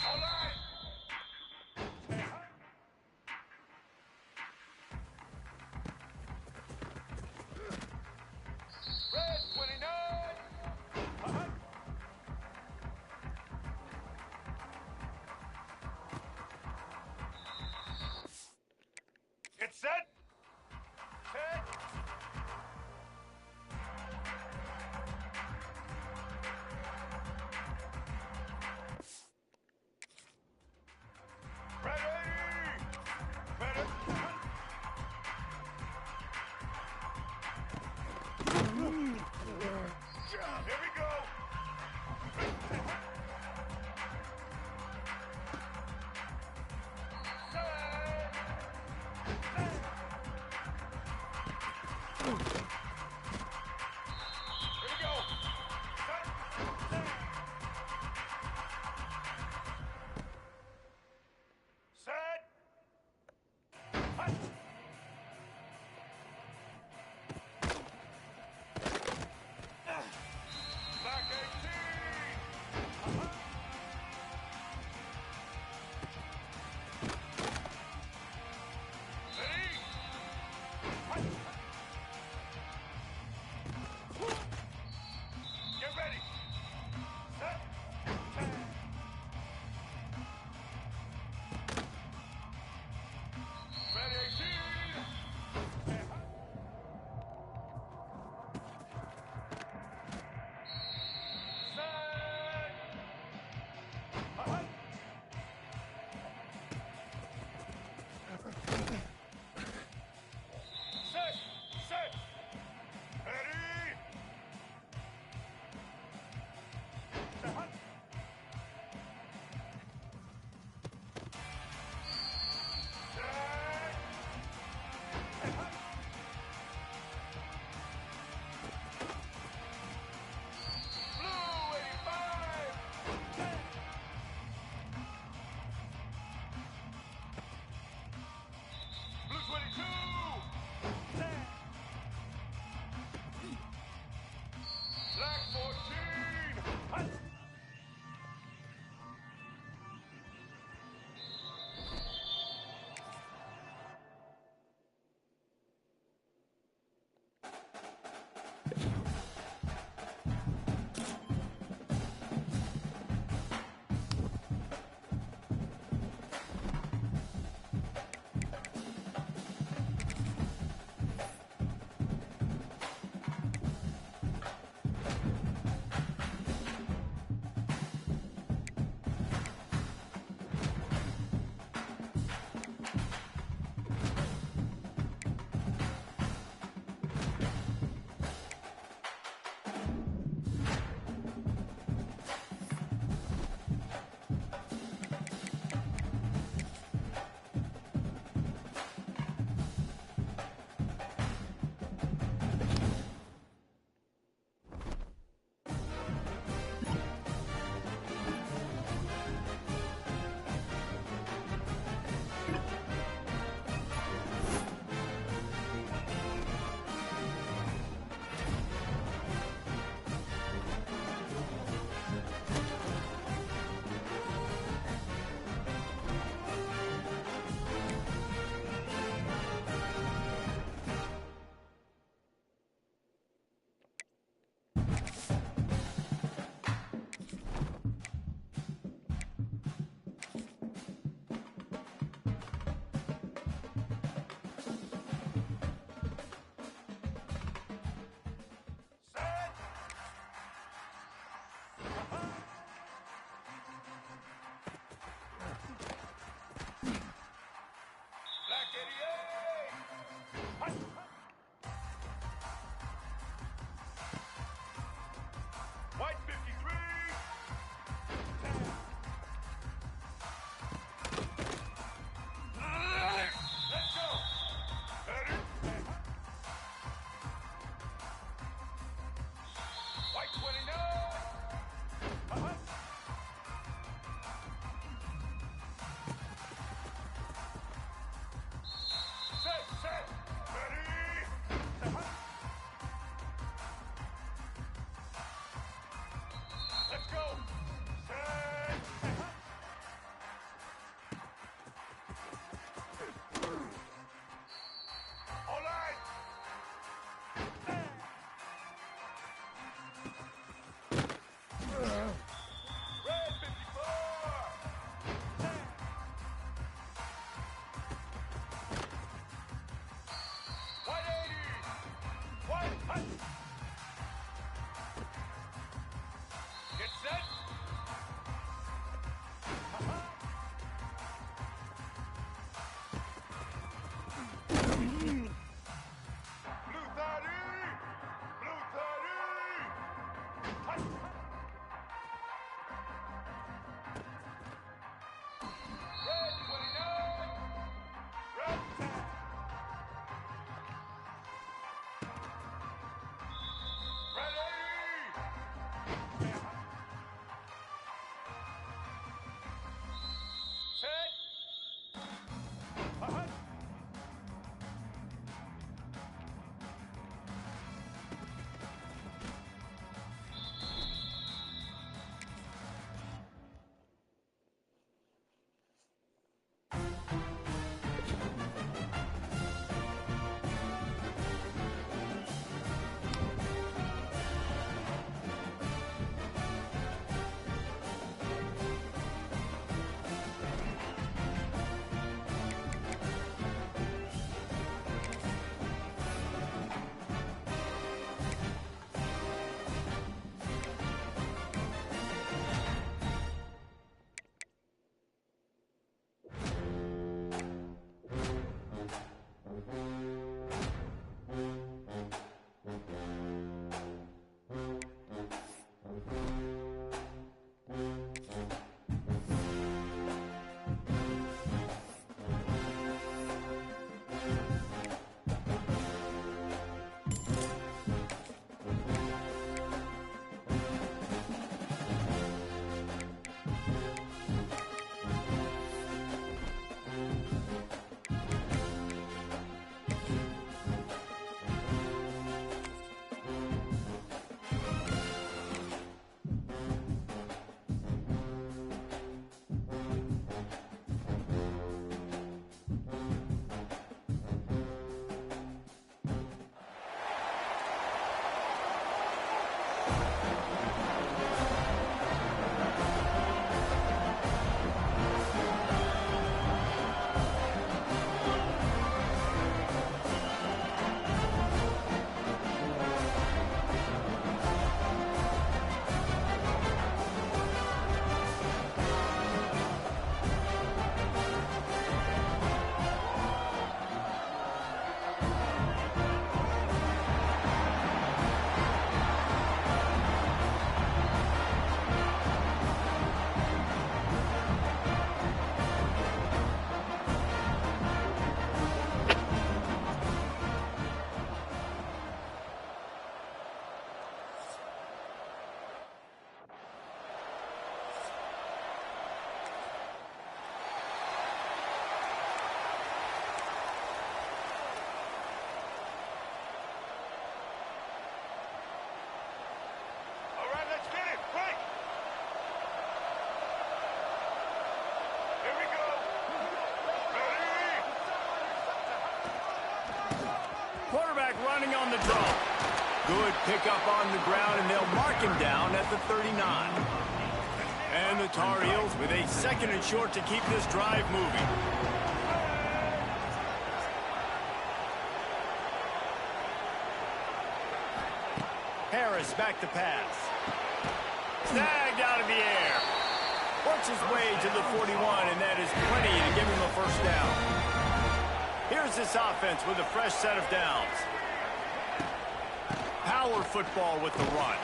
All right! Red 29! Uh-huh. Get set! Set! Ready! Ready! Here we go! Here we go! Set! Hut! running on the draw. Good pickup on the ground, and they'll mark him down at the 39. And the Tar Heels with a 2nd and short to keep this drive moving. Harris back to pass. Snagged out of the air. Works his way to the 41, and that is plenty to give him a first down. Here's this offense with a fresh set of downs. Power football with the run.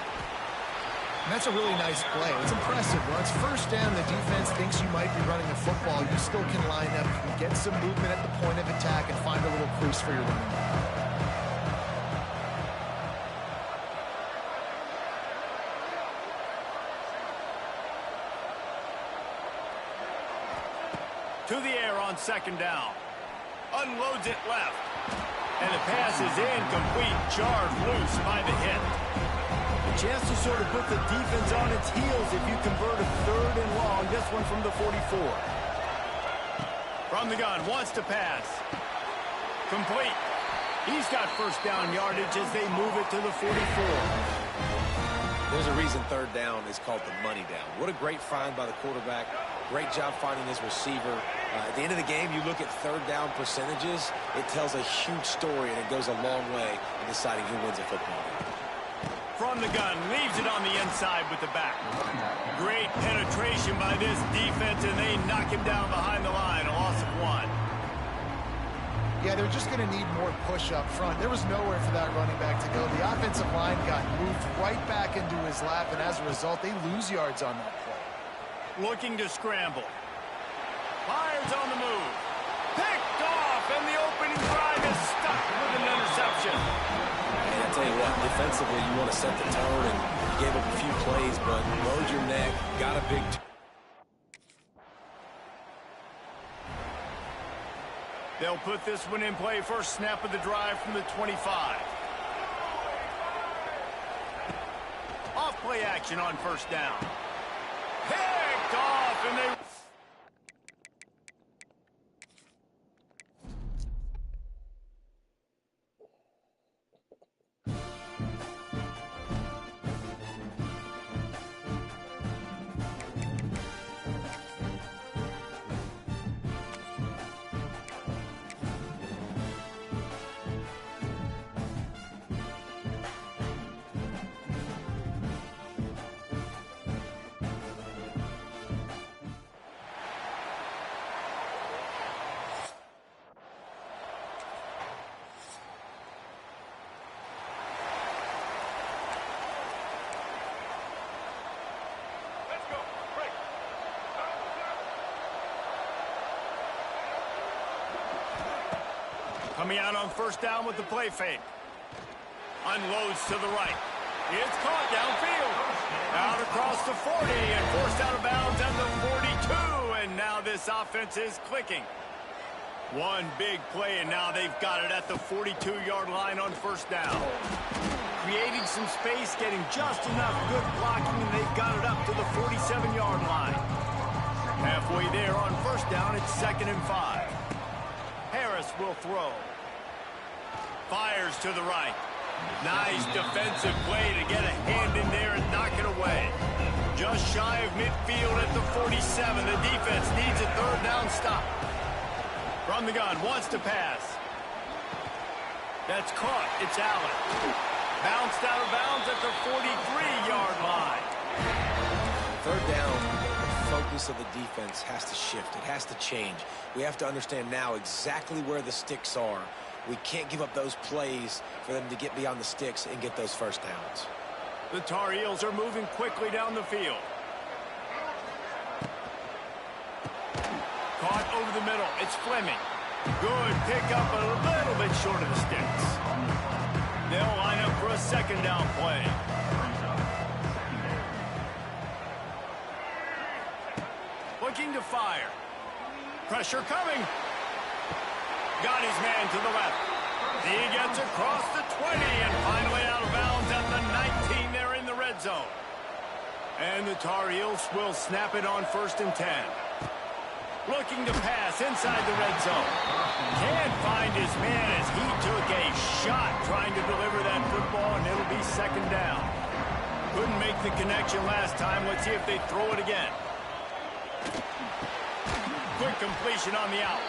And that's a really nice play. It's impressive. When it's first down, the defense thinks you might be running the football. You still can line up, get some movement at the point of attack, and find a little crease for your running back. To the air on 2nd down. Unloads it left. And the pass is incomplete. Jarred loose by the hit. A chance to sort of put the defense on its heels if you convert a 3rd and long. This one from the 44. From the gun, wants to pass. Complete. He's got first down yardage as they move it to the 44. There's a reason 3rd down is called the money down. What a great find by the quarterback. Great job finding his receiver. At the end of the game, you look at 3rd down percentages. It tells a huge story, and it goes a long way in deciding who wins a football game. From the gun, leaves it on the inside with the back. Great penetration by this defense, and they knock him down behind the line. A loss of 1. Yeah, they're just going to need more push up front. There was nowhere for that running back to go. The offensive line got moved right back into his lap, and as a result, they lose yards on that play. Looking to scramble. Fires on the move. Picked off, and the opening drive is stuck with an interception. And I tell you what, defensively, you want to set the tone, and you gave up a few plays, but load your neck, got a big... They'll put this one in play. First snap of the drive from the 25. Off play action on 1st down. Picked off, and they... Coming out on 1st down with the play fake. Unloads to the right. It's caught downfield. Out across the 40 and forced out of bounds at the 42. And now this offense is clicking. One big play, and now they've got it at the 42-yard line on 1st down. Creating some space, getting just enough good blocking, and they've got it up to the 47-yard line. Halfway there on 1st down, it's 2nd and 5. Harris will throw. Fires to the right. Nice defensive play to get a hand in there and knock it away. Just shy of midfield at the 47. The defense needs a 3rd down stop. From the gun, wants to pass. That's caught. It's Allen. Bounced out of bounds at the 43-yard line. 3rd down, the focus of the defense has to shift. It has to change. We have to understand now exactly where the sticks are. We can't give up those plays for them to get beyond the sticks and get those 1st downs. The Tar Heels are moving quickly down the field. Caught over the middle. It's Fleming. Good pickup, a little bit short of the sticks. They'll line up for a 2nd down play. Looking to fire. Pressure coming. Got his man to the left. He gets across the 20 and finally out of bounds at the 19. They're in the red zone. And the Tar Heels will snap it on 1st and 10. Looking to pass inside the red zone. Can't find his man as he took a shot trying to deliver that football, and it'll be second down. Couldn't make the connection last time. Let's see if they throw it again. Quick completion on the out.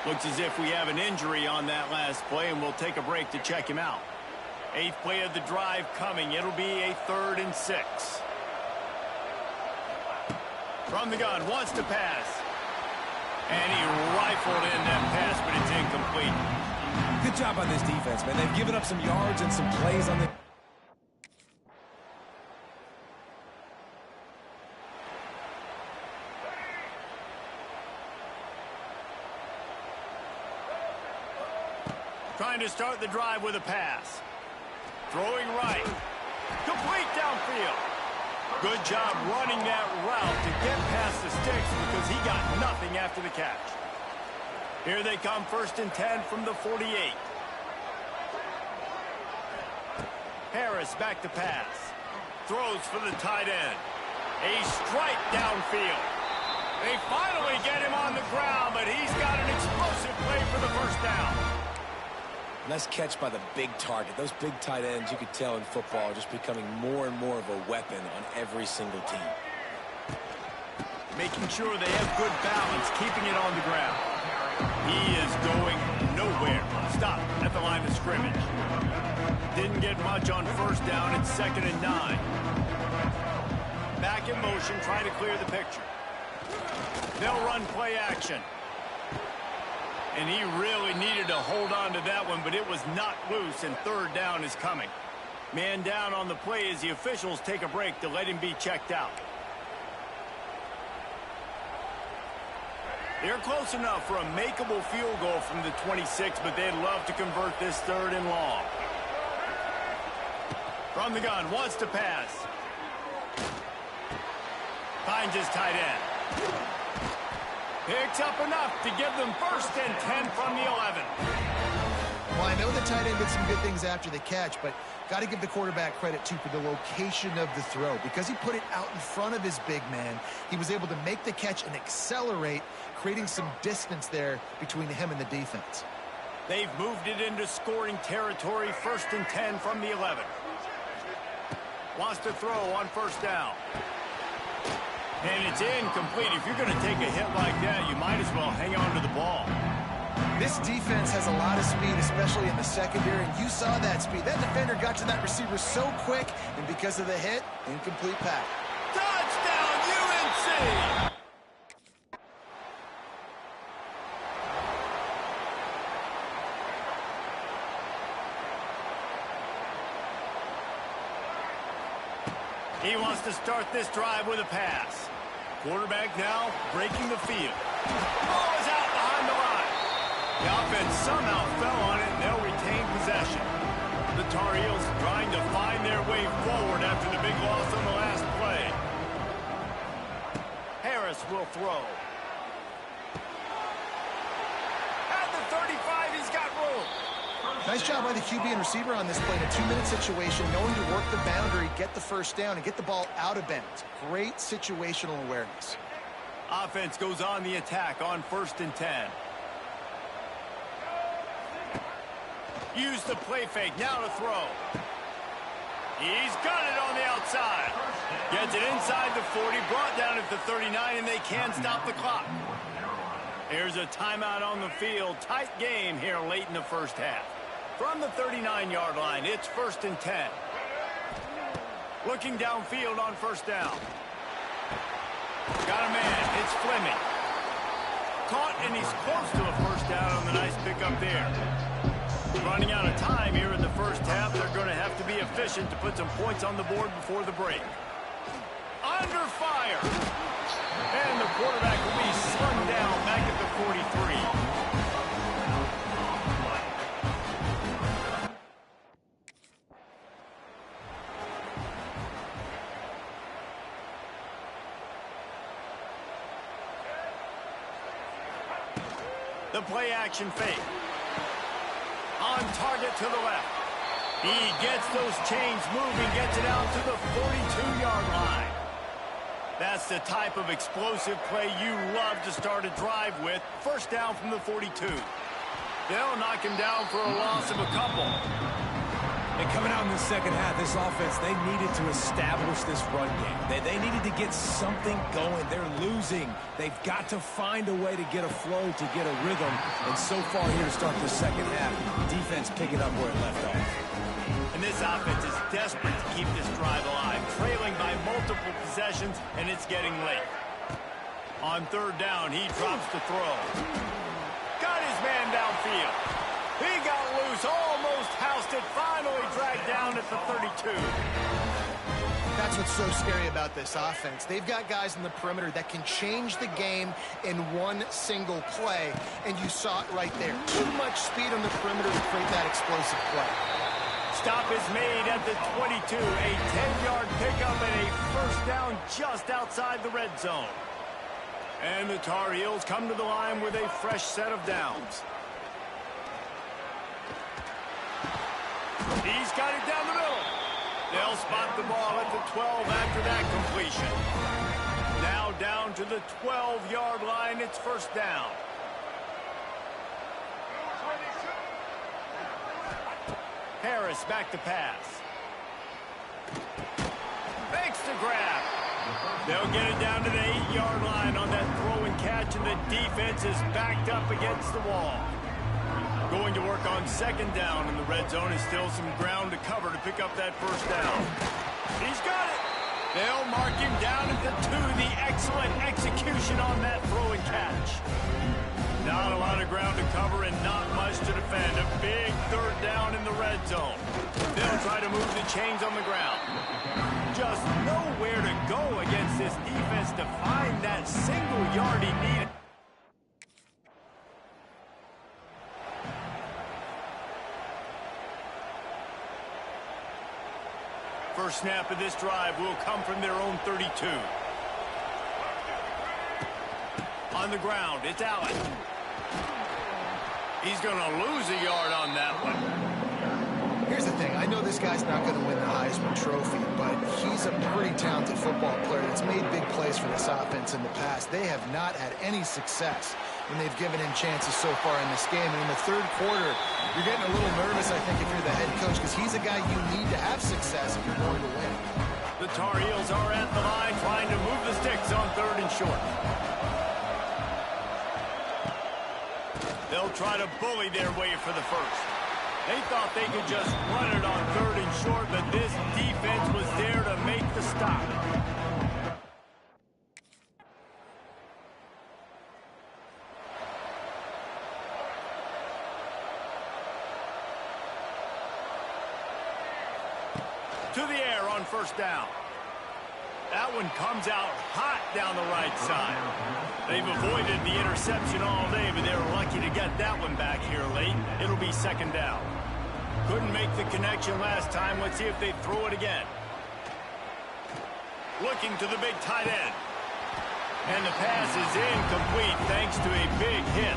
Looks as if we have an injury on that last play, and we'll take a break to check him out. 8th play of the drive coming. It'll be a 3rd and 6. From the gun, wants to pass. And he rifled in that pass, but it's incomplete. Good job on this defense, man. They've given up some yards and some plays on the... Trying to start the drive with a pass. Throwing right. Complete downfield. Good job running that route to get past the sticks because he got nothing after the catch. Here they come, 1st and 10 from the 48. Harris back to pass. Throws for the tight end. A strike downfield. They finally get him on the ground, but he's got an explosive play for the 1st down. Nice catch by the big target. Those big tight ends, you could tell in football, are just becoming more and more of a weapon on every single team. Making sure they have good balance, keeping it on the ground. He is going nowhere. Stop at the line of scrimmage. Didn't get much on 1st down. It's 2nd and 9. Back in motion, trying to clear the picture. They'll run play action. And he really needed to hold on to that one, but it was not loose, and 3rd down is coming. Man down on the play as the officials take a break to let him be checked out. They're close enough for a makeable field goal from the 26, but they'd love to convert this 3rd and long. From the gun, wants to pass. Finds his tight end. Picks up enough to give them 1st and 10 from the 11. Well, I know the tight end did some good things after the catch, but got to give the quarterback credit, too, for the location of the throw. Because he put it out in front of his big man, he was able to make the catch and accelerate, creating some distance there between him and the defense. They've moved it into scoring territory, 1st and 10 from the 11. Wants to throw on 1st down. And it's incomplete. If you're going to take a hit like that, you might as well hang on to the ball. This defense has a lot of speed, especially in the secondary, and you saw that speed. That defender got to that receiver so quick, and because of the hit, incomplete pass. Touchdown, UNC! He wants to start this drive with a pass. Quarterback now breaking the field. Ball is out behind the line. The offense somehow fell on it, and they'll retain possession. The Tar Heels trying to find their way forward after the big loss on the last play. Harris will throw. At the 35, he's got room. Nice job by the QB and receiver on this play in a 2-minute situation, knowing to work the boundary, get the 1st down, and get the ball out of bounds. Great situational awareness. Offense goes on the attack on 1st and 10. Use the play fake, now to throw. He's got it on the outside. Gets it inside the 40, brought down at the 39, and they can stop the clock. Here's a timeout on the field. Tight game here late in the 1st half. From the 39-yard line, it's 1st and 10. Looking downfield on 1st down. Got a man. It's Fleming. Caught, and he's close to a 1st down on the nice pickup there. Running out of time here in the 1st half. They're going to have to be efficient to put some points on the board before the break. Under fire. And the quarterback will be slung down back at the 43. The play action fake. On target to the left. He gets those chains moving, gets it out to the 42-yard line. That's the type of explosive play you love to start a drive with. 1st down from the 42. They'll knock him down for a loss of a couple. And coming out in the second half, this offense, they needed to establish this run game. They needed to get something going. They're losing. They've got to find a way to get a flow, to get a rhythm. And so far here to start the second half, defense picking up where it left off. And this offense is desperate to keep this drive alive, trailing by multiple possessions, and it's getting late. On third down, he drops the throw. Got his man downfield. He got loose, almost housed it, finally dragged down at the 32. That's what's so scary about this offense. They've got guys in the perimeter that can change the game in one single play, and you saw it right there. Too much speed on the perimeter to create that explosive play. Stop is made at the 22. A 10-yard pickup and a first down just outside the red zone. And the Tar Heels come to the line with a fresh set of downs. He's got it down the middle. They'll spot the ball at the 12 after that completion. Now down to the 12-yard line. It's first down. Harris back to pass. Fakes the grab. They'll get it down to the 8-yard line on that throw and catch, and the defense is backed up against the wall. Going to work on second down in the red zone is still some ground to cover to pick up that first down. He's got it. They'll mark him down at the 2. The excellent execution on that throw and catch. Not a lot of ground to cover and not much to defend. A big third down in the red zone. They'll try to move the chains on the ground. Just nowhere to go against this defense to find that single yard he needed. First snap of this drive will come from their own 32. On the ground, it's Allen. He's going to lose a yard on that one. Here's the thing. I know this guy's not going to win the Heisman Trophy, but he's a pretty talented football player that's made big plays for this offense in the past. They have not had any success when they've given him chances so far in this game. And in the third quarter, you're getting a little nervous, I think, if you're the head coach, because he's a guy you need to have success if you're going to win. The Tar Heels are at the line trying to move the sticks on third and short. They'll try to bully their way for the first. They thought they could just run it on third and short, but this defense was there to make the stop. To the air on first down. That one comes out hot down the right side. They've avoided the interception all day, but they were lucky to get that one back here late. It'll be second down. Couldn't make the connection last time. Let's see if they throw it again. Looking to the big tight end. And the pass is incomplete thanks to a big hit.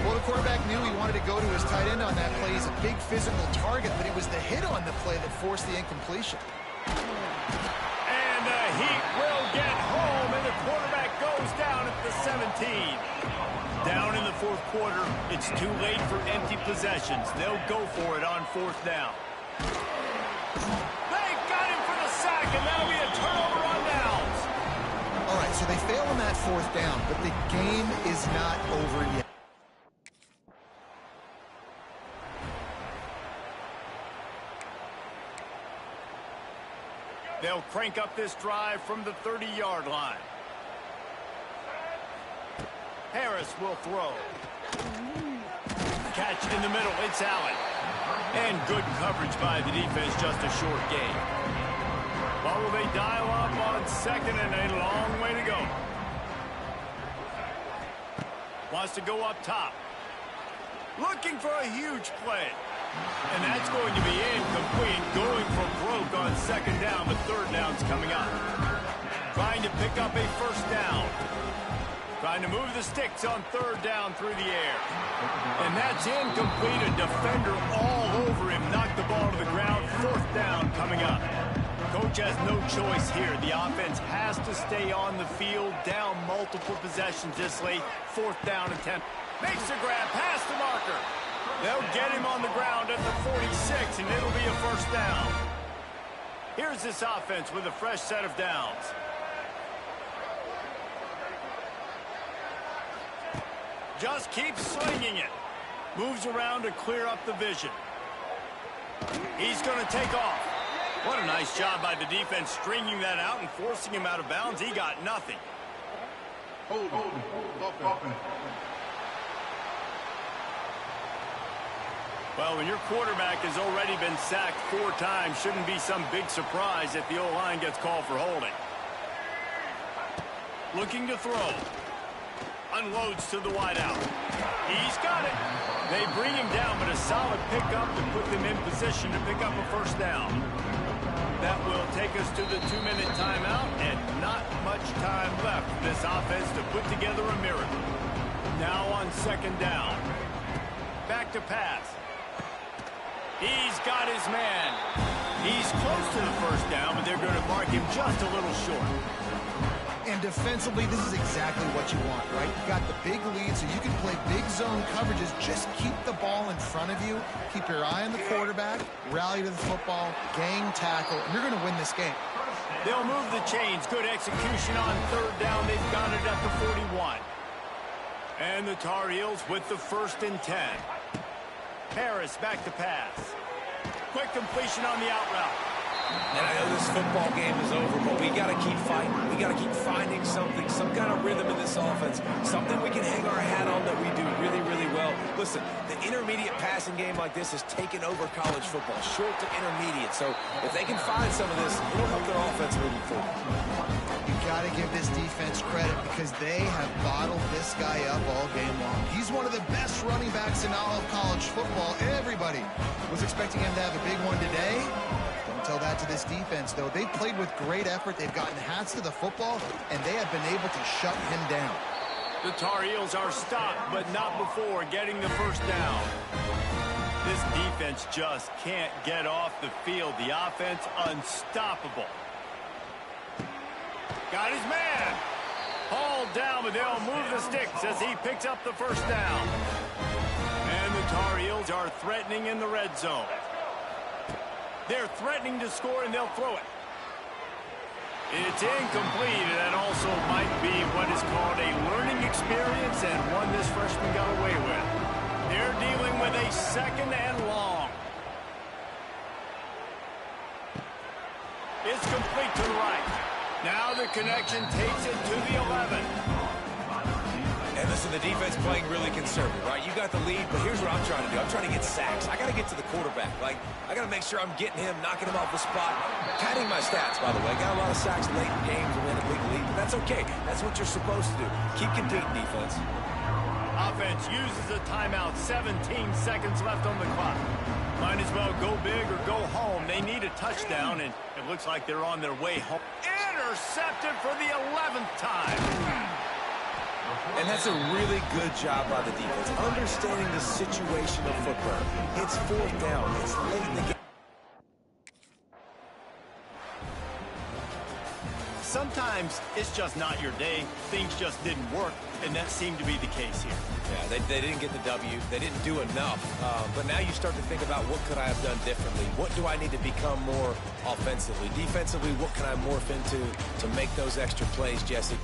Well, the quarterback knew he wanted to go to his tight end on that play. He's a big physical target, but it was the hit on the play that forced the incompletion. And the Heat will get home, and the quarterback goes down at the 17. Down in the fourth quarter, it's too late for empty possessions. They'll go for it on fourth down. They got him for the sack, and that'll be a turnover on downs. All right, so they fail on that fourth down, but the game is not over yet. They'll crank up this drive from the 30-yard line. Harris will throw. Catch in the middle. It's Allen. And good coverage by the defense, just a short gain. What will they dial up on second, and a long way to go. Wants to go up top. Looking for a huge play. And that's going to be incomplete. Going for broke on second down, but third down's coming up. Trying to pick up a first down. Trying to move the sticks on third down through the air. And that's incomplete. A defender all over him. Knocked the ball to the ground. Fourth down coming up. Coach has no choice here. The offense has to stay on the field. Down multiple possessions this late. Fourth down attempt. Makes the grab past the marker. They'll get him on the ground at the 46, and it'll be a first down. Here's this offense with a fresh set of downs. Just keeps swinging it. Moves around to clear up the vision. He's going to take off. What a nice job by the defense stringing that out and forcing him out of bounds. He got nothing. Well, when your quarterback has already been sacked 4 times, shouldn't be some big surprise if the O-line gets called for holding. Looking to throw. Unloads to the wideout. He's got it. They bring him down, but a solid pickup to put them in position to pick up a first down. That will take us to the 2-minute timeout, and not much time left for this offense to put together a miracle. Now on second down. Back to pass. He's got his man. He's close to the first down, but they're going to mark him just a little short. And defensively, this is exactly what you want, right? You've got the big lead, so you can play big zone coverages. Just keep the ball in front of you. Keep your eye on the quarterback. Rally to the football. Gang tackle. And you're going to win this game. They'll move the chains. Good execution on third down. They've got it at the 41. And the Tar Heels with the 1st and 10. Harris back to pass. Quick completion on the out route. And I know this football game is over, but we got to keep fighting. We got to keep finding something, some kind of rhythm in this offense, something we can hang our hat on that we do really, really well. Listen, the intermediate passing game like this has taken over college football, short to intermediate. So if they can find some of this, it'll help their offense moving forward. You got to give this defense credit because they have bottled this guy up all game long. He's one of the best running backs in all of college football. Everybody was expecting him to have a big one today. Don't tell that to this defense, though. They've played with great effort. They've gotten hats to the football, and they have been able to shut him down. The Tar Heels are stopped, but not before getting the first down. This defense just can't get off the field. The offense unstoppable. Got his man. Hauled down, but they'll move the sticks as he picks up the first down. And the Tar Heels are threatening in the red zone. They're threatening to score, and they'll throw it. It's incomplete, and that also might be what is called a learning experience and one this freshman got away with. They're dealing with a 2nd and long. It's complete to the right. Now the connection takes it to the 11. And listen, the defense playing really conservative, right? You got the lead, but here's what I'm trying to do. I'm trying to get sacks. I got to get to the quarterback. Like, I got to make sure I'm getting him, knocking him off the spot. Padding my stats, by the way. Got a lot of sacks late in games and win a big lead, but that's okay. That's what you're supposed to do. Keep competing, defense. Offense uses a timeout. 17 seconds left on the clock. Might as well go big or go home. They need a touchdown, and it looks like they're on their way home. Intercepted for the 11th time. And that's a really good job by the defense, understanding the situation of football. It's 4th down. It's late in the game. Sometimes it's just not your day. Things just didn't work, and that seemed to be the case here. Yeah, they didn't get the W. They didn't do enough. But now you start to think about what could I have done differently? What do I need to become more offensively? Defensively, what can I morph into to make those extra plays, Jesse?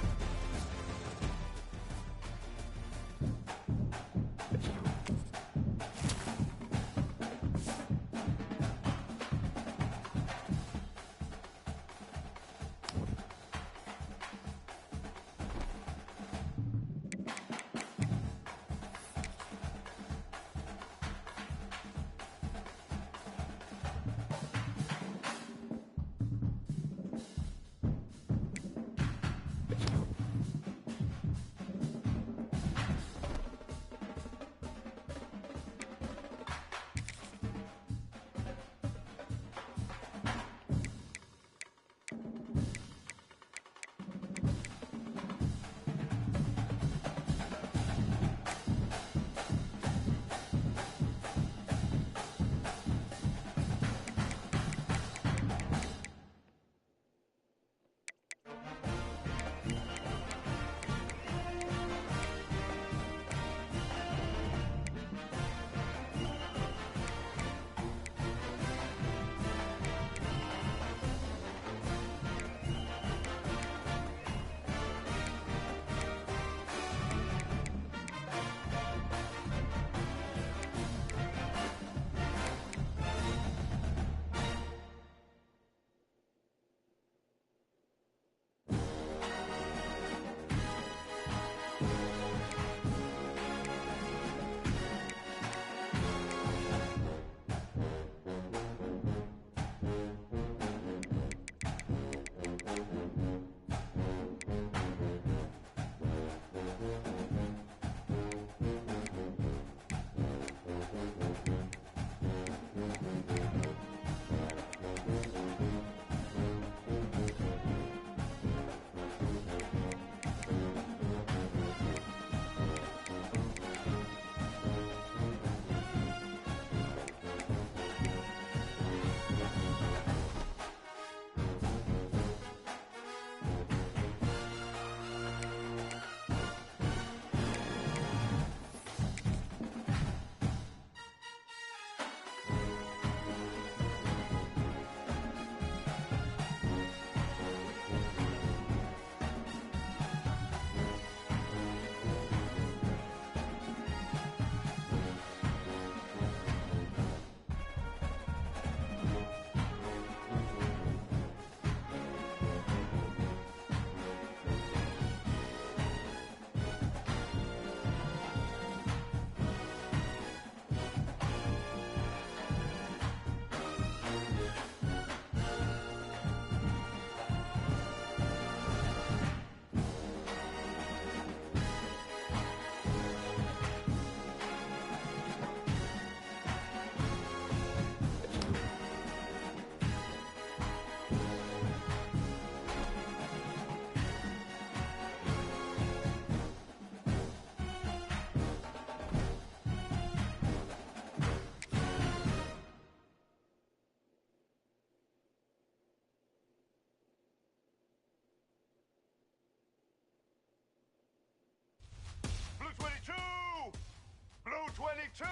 2.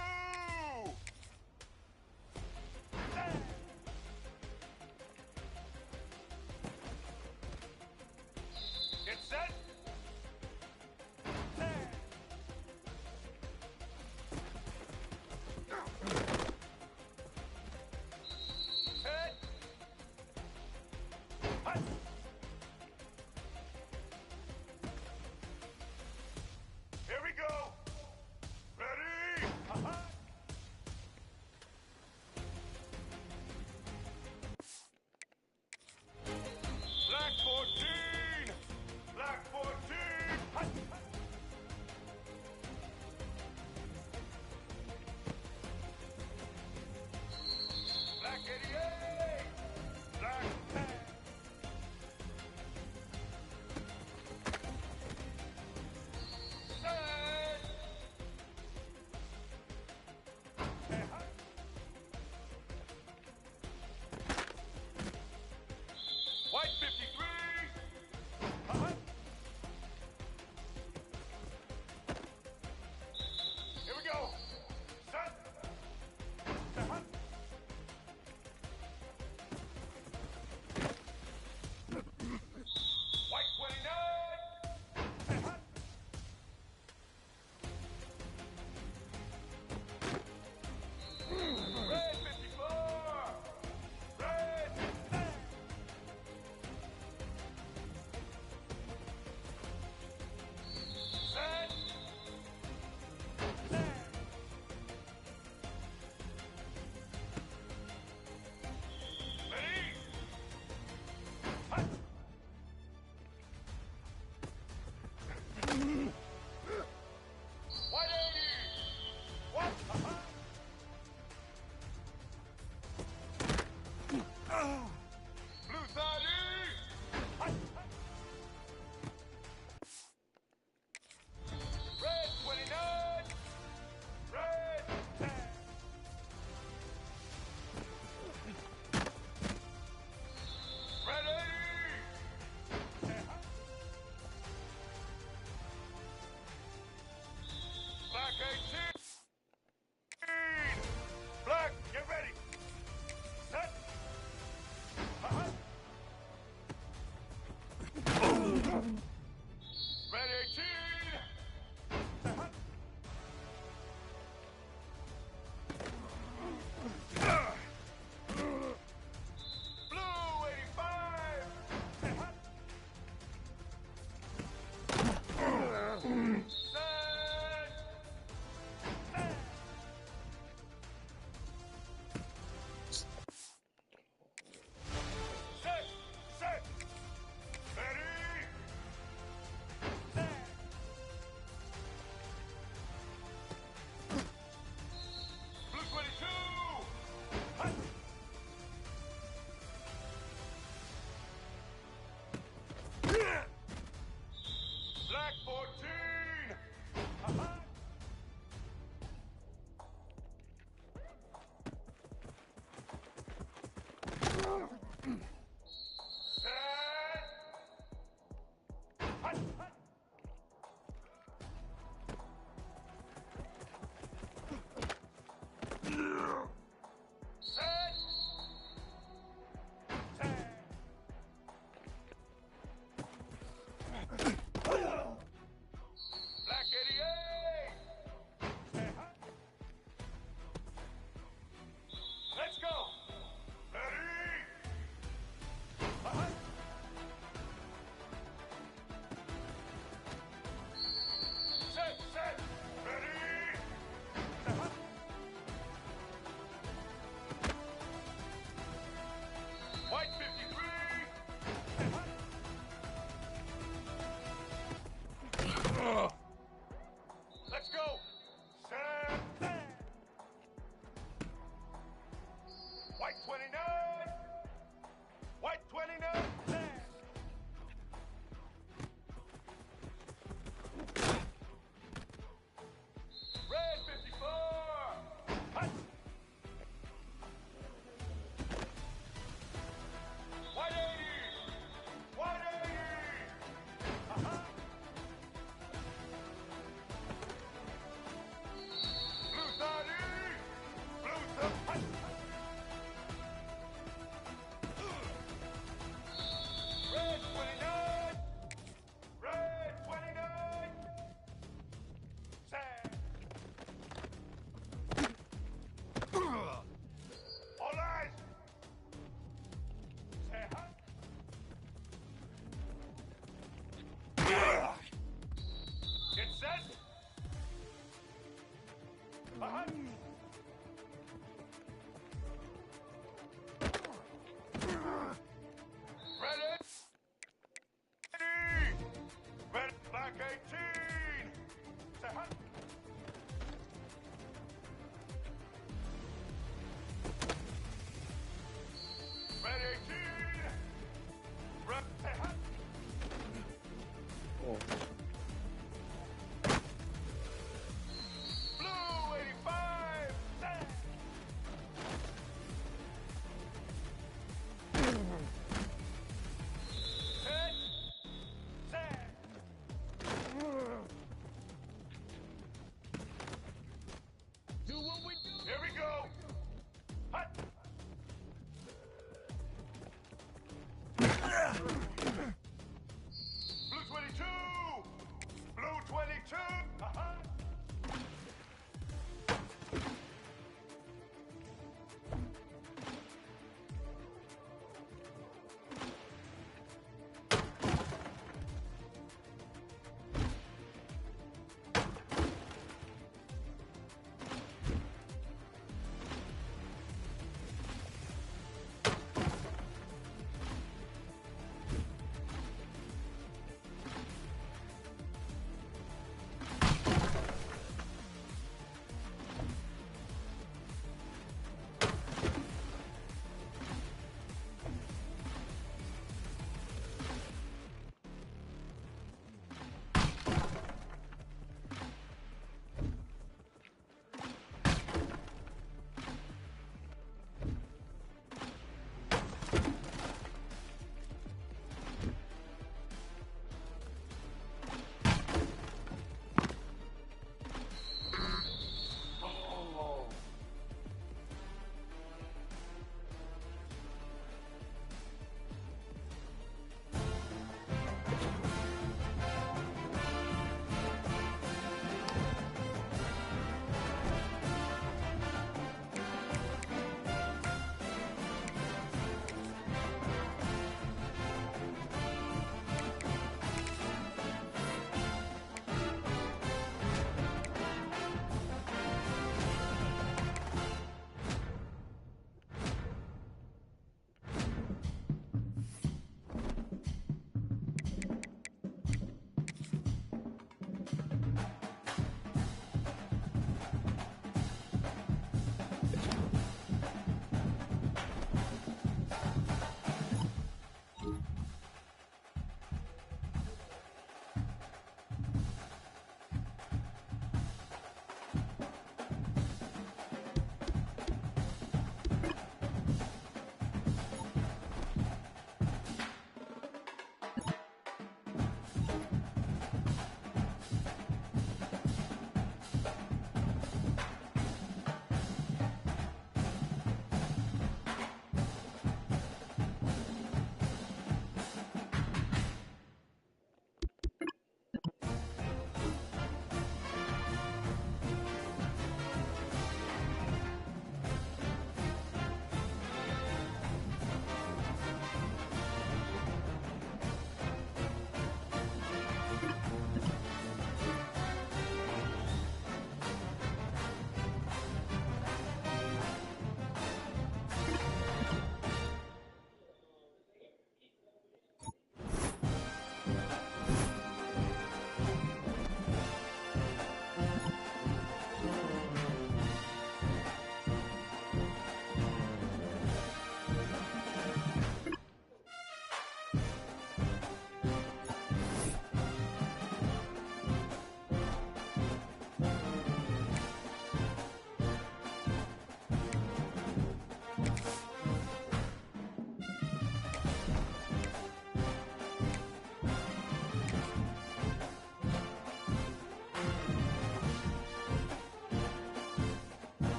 Get set. Set. Here we go. Ready? Black 14. Black 14. Black 88. Black 10. Set.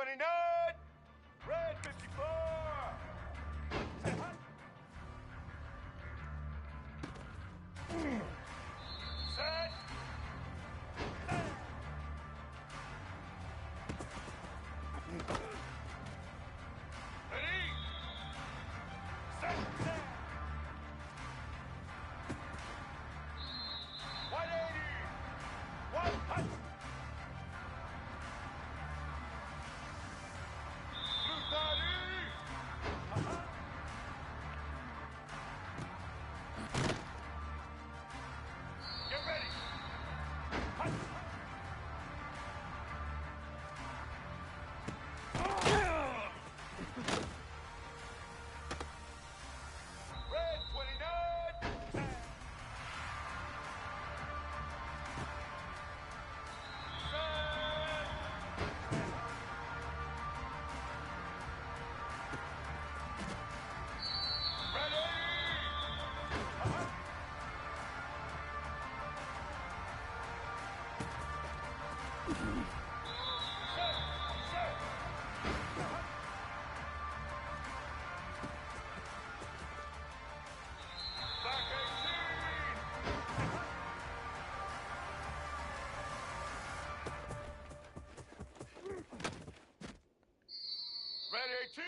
29. Red 54. Say hi. Set. Ready. Set. 180. One punch. Blue 30. Get ready. Punch. Red 29. Red 18.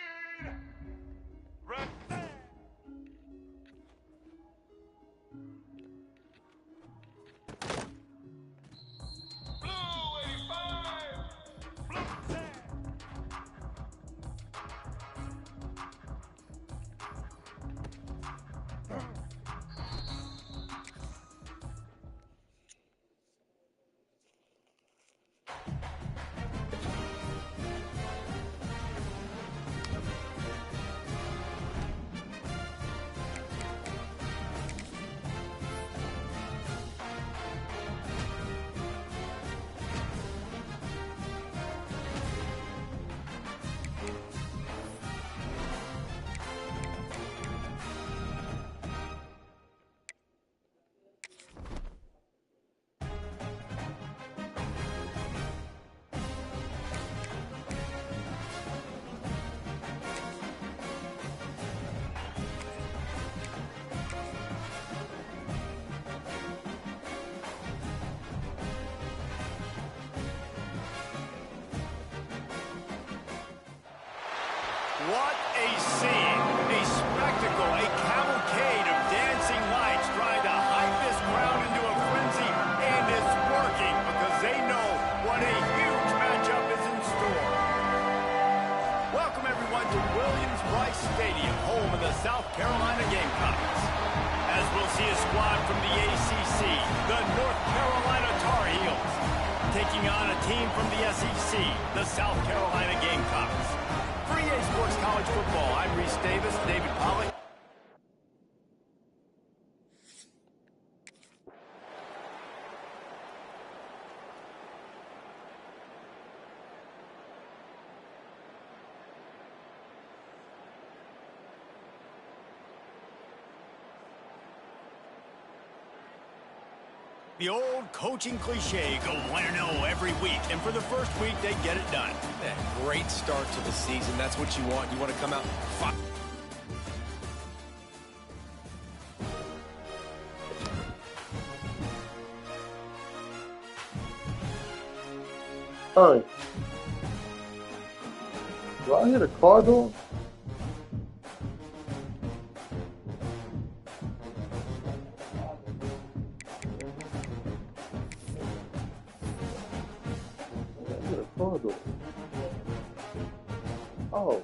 Red 10. Blue 85. Blue 10. What a scene, a spectacle, a cavalcade of dancing lights trying to hype this crowd into a frenzy, and it's working because they know what a huge matchup is in store. Welcome everyone to Williams-Brice Stadium, home of the South Carolina Gamecocks. As we'll see a squad from the ACC, the North Carolina Tar Heels, taking on a team from the SEC, the South Carolina Gamecocks. For EA Sports College Football, I'm Reese Davis, David Pollock. The old coaching cliche, go 1-0 every week, and for the first week, they get it done. Yeah, great start to the season. That's what you want. You want to come out fight. Hey. Do I hit a car door? I hit a car door. Oh.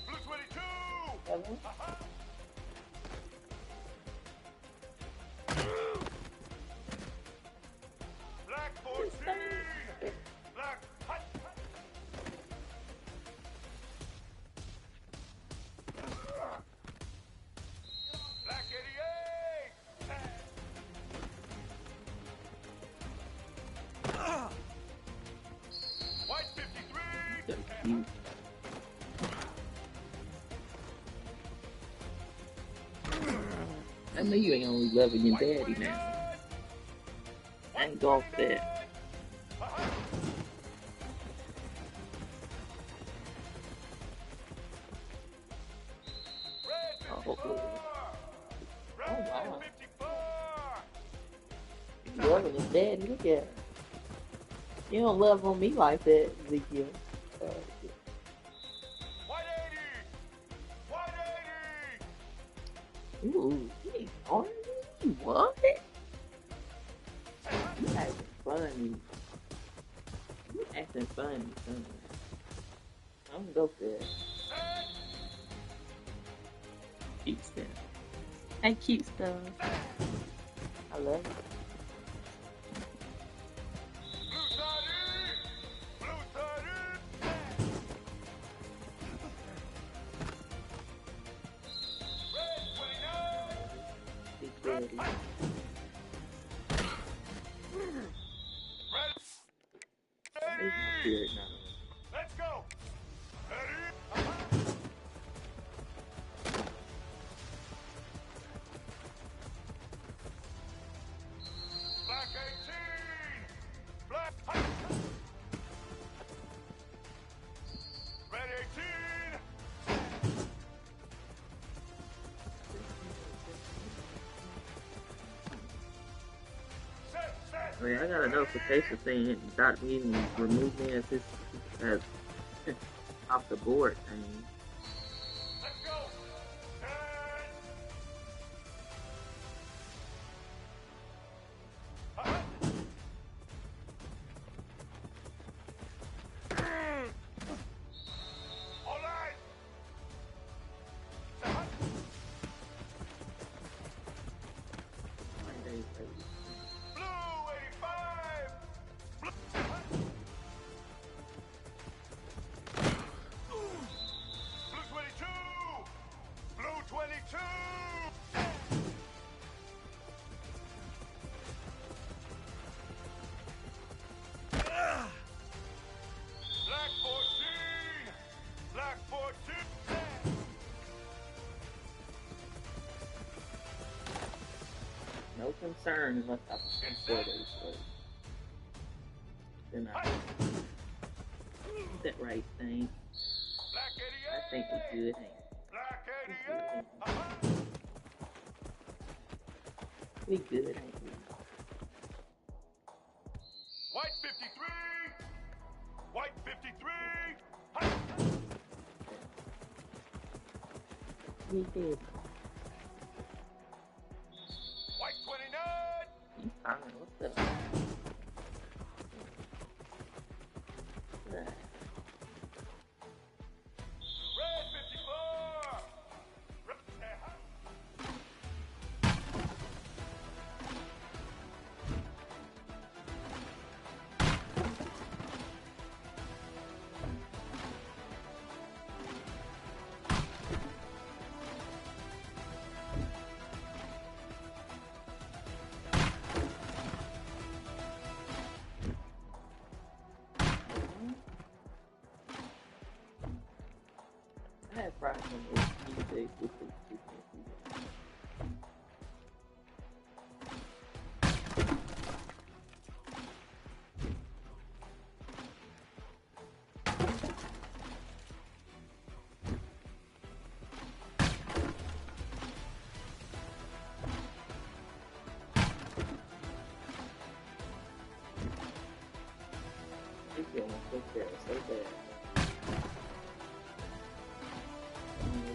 Blue 22. cute. I know you ain't only loving your daddy now. I ain't going for that. Oh, wow. You loving his daddy. Look at her. You don't love on me like that, Ezekiel. 180. Ooh, he ain't on you. What? You acting funny. You acting funny, son. I'm gonna go for it. Cute stuff. Hey, cute stuff. I love it. Big daddy. It's my spirit now. Let's go. Black 18. Black. Red 18. Wait, I got a notification saying Dr. Eden removed me as off the board thing. Let's go. 10. All right. Blue 85. Blue 22. Blue 22. Black 14. Black 14. No concern unless I perform 4 days late. Then I is that right thing? Black 88. I think we good, ain't it? Black We 88. good, ain't we? White 53. White 53. We did. White 29. You fine. What's up? Red 54. I had problems with music with the so bad.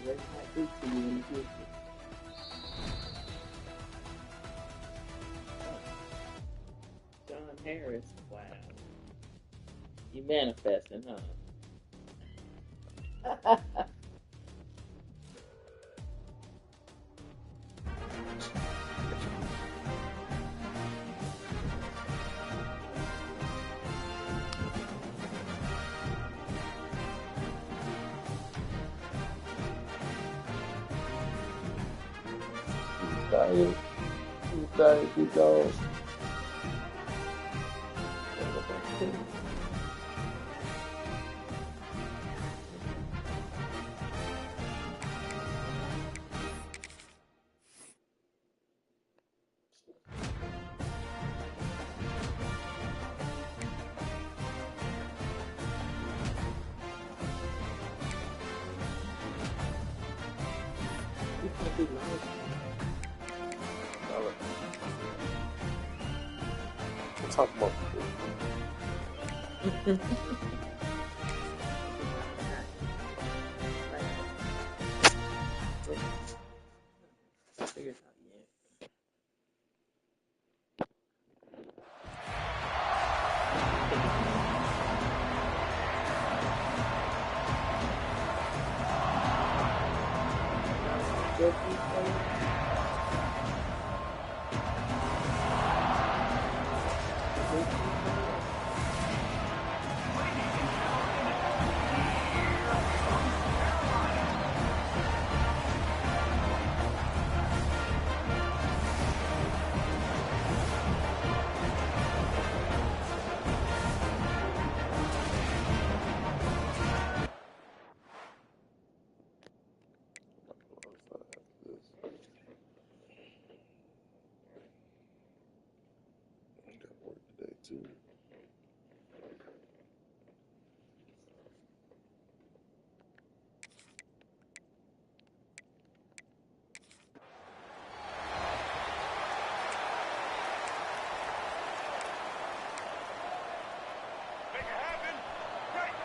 What did I do to you in the future? John Harris, wow. You manifesting, huh? Sorry, keep going. too long. I'm talking about. Figure it out, yeah. Make it happen. Right.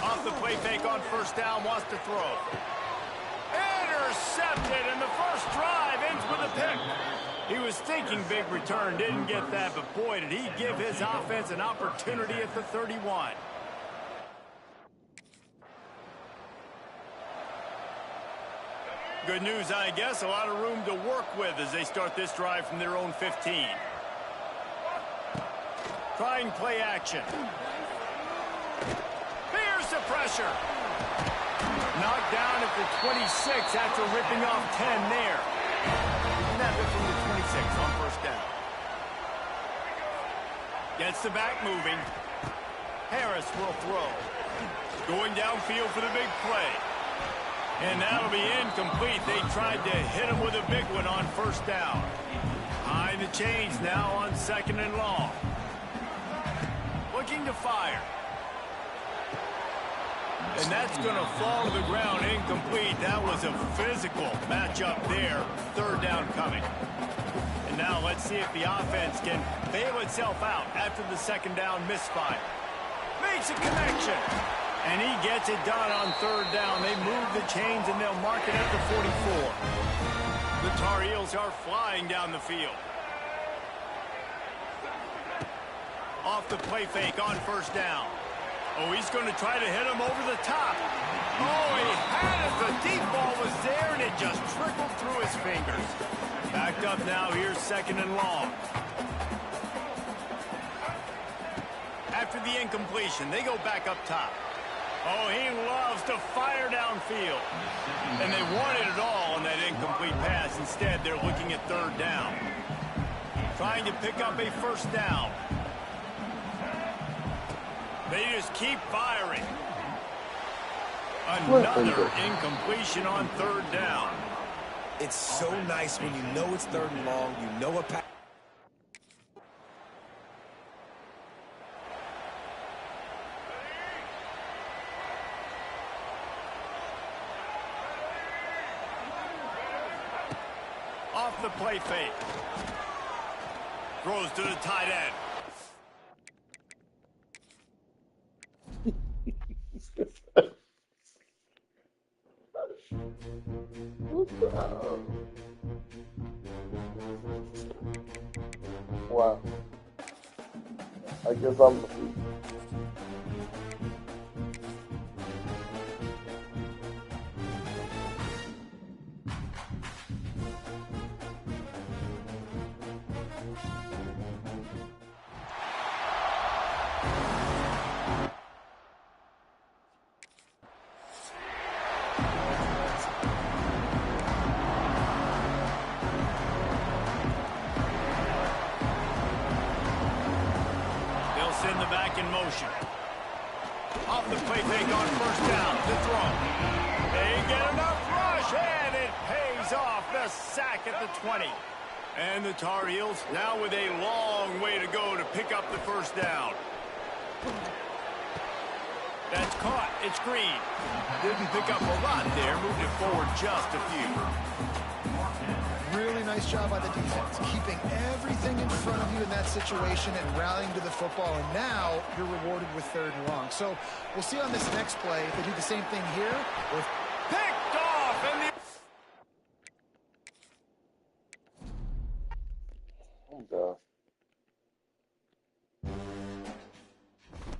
Off the play fake on first down, wants to throw. Intercepted, and the first drive ends with a pick. He was thinking big return, didn't get that, but boy, did he give his offense an opportunity at the 31. Good news, I guess. A lot of room to work with as they start this drive from their own 15. Trying play action. Here's the pressure. Knocked down at the 26 after ripping off 10 there. Snap it from the 26 on first down. Gets the back moving. Harris will throw. Going downfield for the big play. And that'll be incomplete. They tried to hit him with a big one on first down. Behind the chains now on second and long. Looking to fire. And that's going to fall to the ground incomplete. That was a physical matchup there. Third down coming. And now let's see if the offense can bail itself out after the second down misfire. Makes a connection. And he gets it done on third down. They move the chains and they'll mark it at the 44. The Tar Heels are flying down the field. Off the play fake on first down. Oh, he's going to try to hit him over the top. Oh, he had it. The deep ball was there, and it just trickled through his fingers. Backed up now. Here's second and long. After the incompletion, they go back up top. Oh, he loves to fire downfield. And they wanted it all on that incomplete pass. Instead, they're looking at third down. Trying to pick up a first down. They just keep firing. Another incompletion on third down. It's so nice when you know it's third and long, you know a pass. Off the play fake. Throws to the tight end. Wow. I guess I'm. Send the back in motion. Off the play fake on first down to throw. They get enough rush, and it pays off. The sack at the 20. And the Tar Heels now with a long way to go to pick up the first down. That's caught. It's Green. Didn't pick up a lot there. Moved it forward just a few. Really nice job by the defense, keeping everything in front of you in that situation and rallying to the football. And now you're rewarded with 3rd and long. So we'll see on this next play if they do the same thing here. Or Pick!